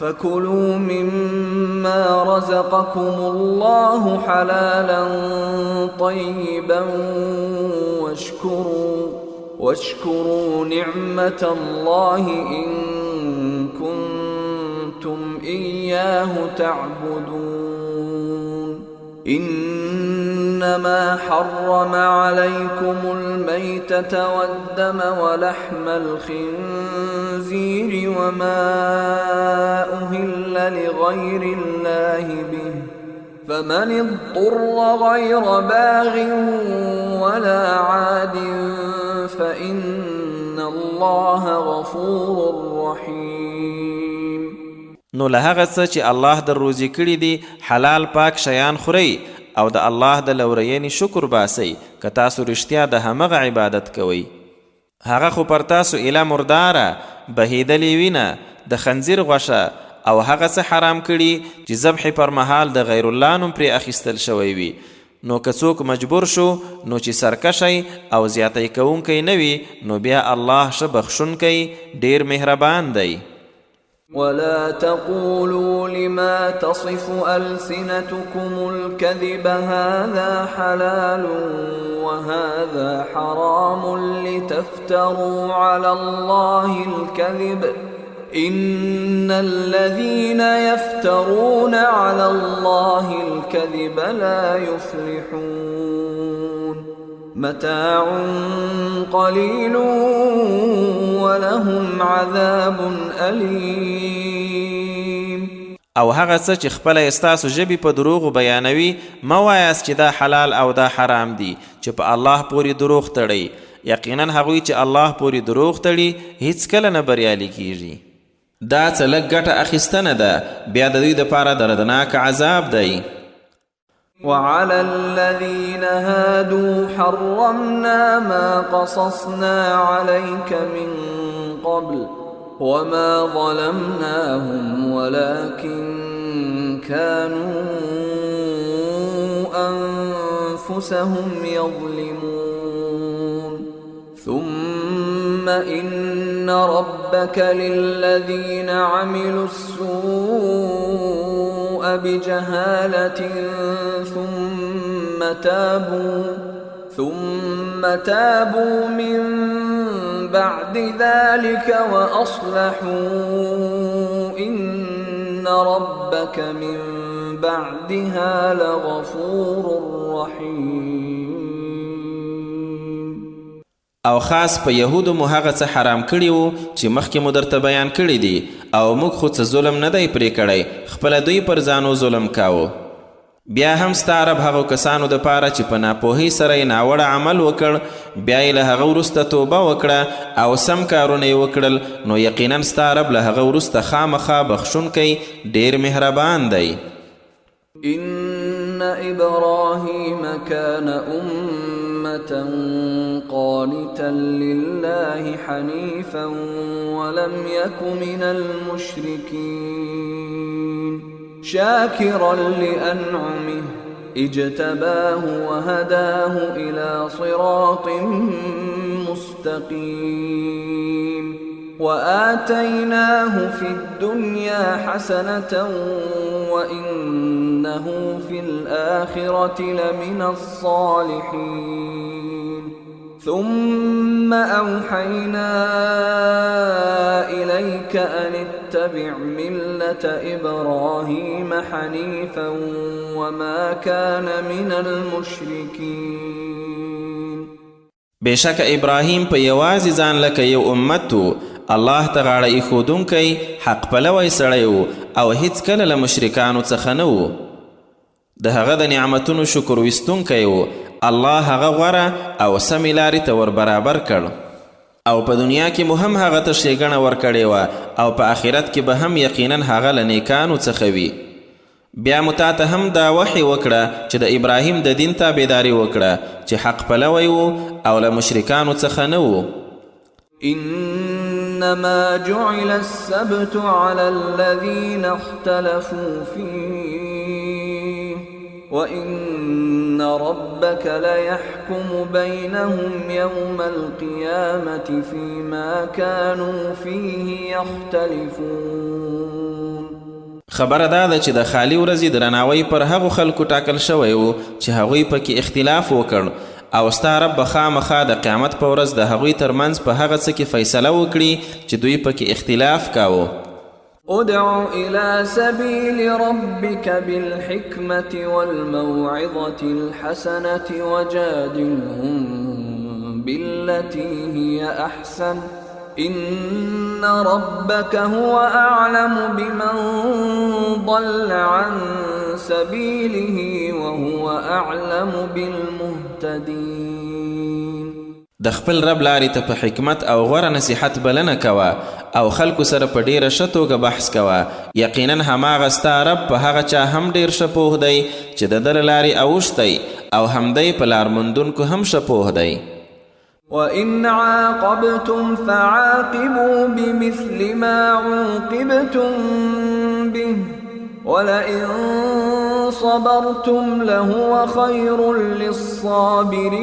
فكلوا مما رزقكم الله حلالا طيبا واشكروا نعمة الله إن كنتم إياه تعبدون. إن إنما حرم عليكم الميتة والدم ولحم الخنزير وما أهل لغير الله به فمن اضطر غير باغ ولا عاد فإن الله غفور رحيم. نو له هغه څه چې الله در روزي کړي دي حلال پاک شیان خورئ او د الله د لورینې شکر باسئ که تاسو رښتیا د همغه عبادت کوئ. هغه خو پر تاسو ایله مرداره، بهیدلې وینه، د خنزیر غوښه او هغه څه حرام کړي چې ذبح پر مهال د غیر الله نوم پرې اخیستل شوی وي. نو که څوک مجبور شو نو چې سرکشی او زیاتی کوونکی نه وي نو بیا الله ښه بخښونکی ډیر مهربان دی. ولا تقولوا لما تصف ألسنتكم الكذب هذا حلال وهذا حرام لتفتروا على الله الكذب إن الذين يفترون على الله الكذب لا يفلحون. متاع قليل ولهم عذاب أليم. او هغه څه چې خپله ستاسو ژبې په دروغو بیانوي مه وایاست چې دا حلال او دا حرام دي چې په الله پورې دروغ تړئ. یقینا هغوی چې الله پورې دروغ تړي هیڅکله نه بریالي کیږي. دا څه لږ ګټه اخیستنه ده، بیا د دوی دپاره دردناک عذاب دی. وعلى الذين هادوا حرمنا ما قصصنا عليك من قبل وما ظلمناهم ولكن كانوا أنفسهم يظلمون. ثم إن ربك للذين عملوا السوء بجهالة ثم تابوا من بعد ذلك وأصلحوا إن ربك من بعدها لغفور رحيم. او خاص په یهودو مو هغه څه حرام کړي وو چې مخکې مو درته بیان کړي دي، او موږ خو څه ظلم نه دی پرې کړی، خپله دوی پر ځانو ظلم کاوه. بیا هم ستا رب هغو کسانو دپاره چې په ناپوهۍ سره یې ناوړه عمل وکړ بیا یې له هغه وروسته توبه وکړه او سم کارونه یې وکړل، نو یقینا ستا رب له هغه وروسته خامخا بخښونکی ډېر مهربان دی. إن إبراهيم كان أمة قانتا لله حنيفا ولم يك من المشركين شاكرا لأنعمه اجتباه وهداه إلى صراط مستقيم وآتيناه في الدنيا حسنة وإنه في الآخرة لمن الصالحين. ثم أوحينا إليك أن اتبع ملة إبراهيم حنيفا وما كان من المشركين. بشک ابراهیم په یوازې ځان لکه یو امت و، الله ته غاړه ایښودونکی حق پلوی سړی و او هیڅکله له مشرکانو څخه نه و. د هغه د نعمتونو شکر ویستونکی و، الله هغه غوره او سمې لارې ته ور برابر کړ، او په دنیا کې مو هم هغه ته ښېګڼه ورکړې وه او په آخرت کې به هم یقینا هغه له نیکانو څخه وي. بیا مو تاته هم دا وحی وکړه چې د ابراهیم د دین تابعداري وکړه چې حق پلوی و او له مشرکانو څخه نه و. إنما جعل السبت على الذين اختلفوا فيه وإن ربك ليحكم بينهم يوم القيامة فيما كانوا فيه يختلفون. خبره دا ده چې د خالی ورځې درناوی پر هغو خلکو ټاکل شوی و چې هغوی پکې اختلاف وکړ، او ستا رب به خامخا د قیامت په ورځ د هغوی ترمنځ په هغه څه کې فیصله وکړي چې دوی پکې اختلاف کاوه. ادع إلى سبيل ربك بالحكمة والموعظة الحسنة وجادلهم بالتي هي أحسن إن ربك هو أعلم بمن ضل عن سبيله وهو أعلم بالمهتدين. د خپل رب لارې ته په حکمت او غوره نصیحت بلنه کوه او خلکو سره په ډیره ښه توګه بحث کوه. یقینا هماغه ستا رب په هغه چا هم ډیر ښه پوه دی چې د ده له لارې اوښتی او همدی په لارموندونکو هم ښه پوه دی. وَإِنْ عَاقَبْتُمْ فَعَاقِبُوا بِمِثْلِ مَا عُوقِبْتُمْ بِهِ وَلَئِنْ صَبَرْتُمْ لَهُوَ خَيْرٌ لِلصَّابِرِينَ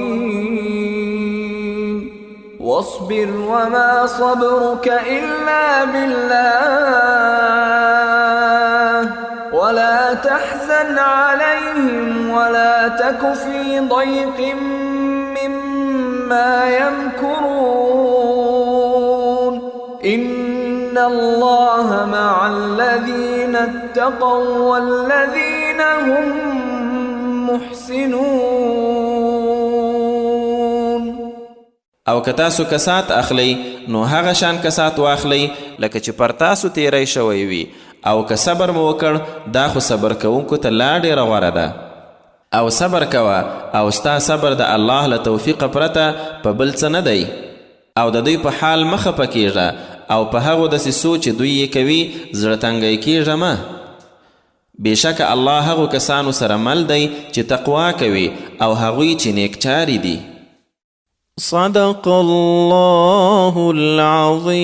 وَاصْبِرْ وَمَا صَبْرُكَ إِلَّا بِاللَّهِ وَلَا تَحْزَنْ عَلَيْهِمْ وَلَا تَكُ فِي ضَيْقٍ مما يمكرون إن الله مع الذين اتقوا والذين هم محسنون. او که تاسو کسات اخلی نو هغه شان کسات واخلی لکه چې پر تاسو تیری شوی وي، او که صبر مو وکړ دا خو صبر کوونکو ته لا ډیره غوره ده. او صبر کوه او ستا صبر د الله له توفیق پرته په بل څه نه دی. او د دوی په حال مه خفه کیږه او په هغو دسیسو چې دوی یې کوي زړه تنګی کیږه مه. بېشکه الله هغو کسانو سره مل دی چې تقوا کوي او هغوی چې نیکچاري دي. صدق الله العظیم.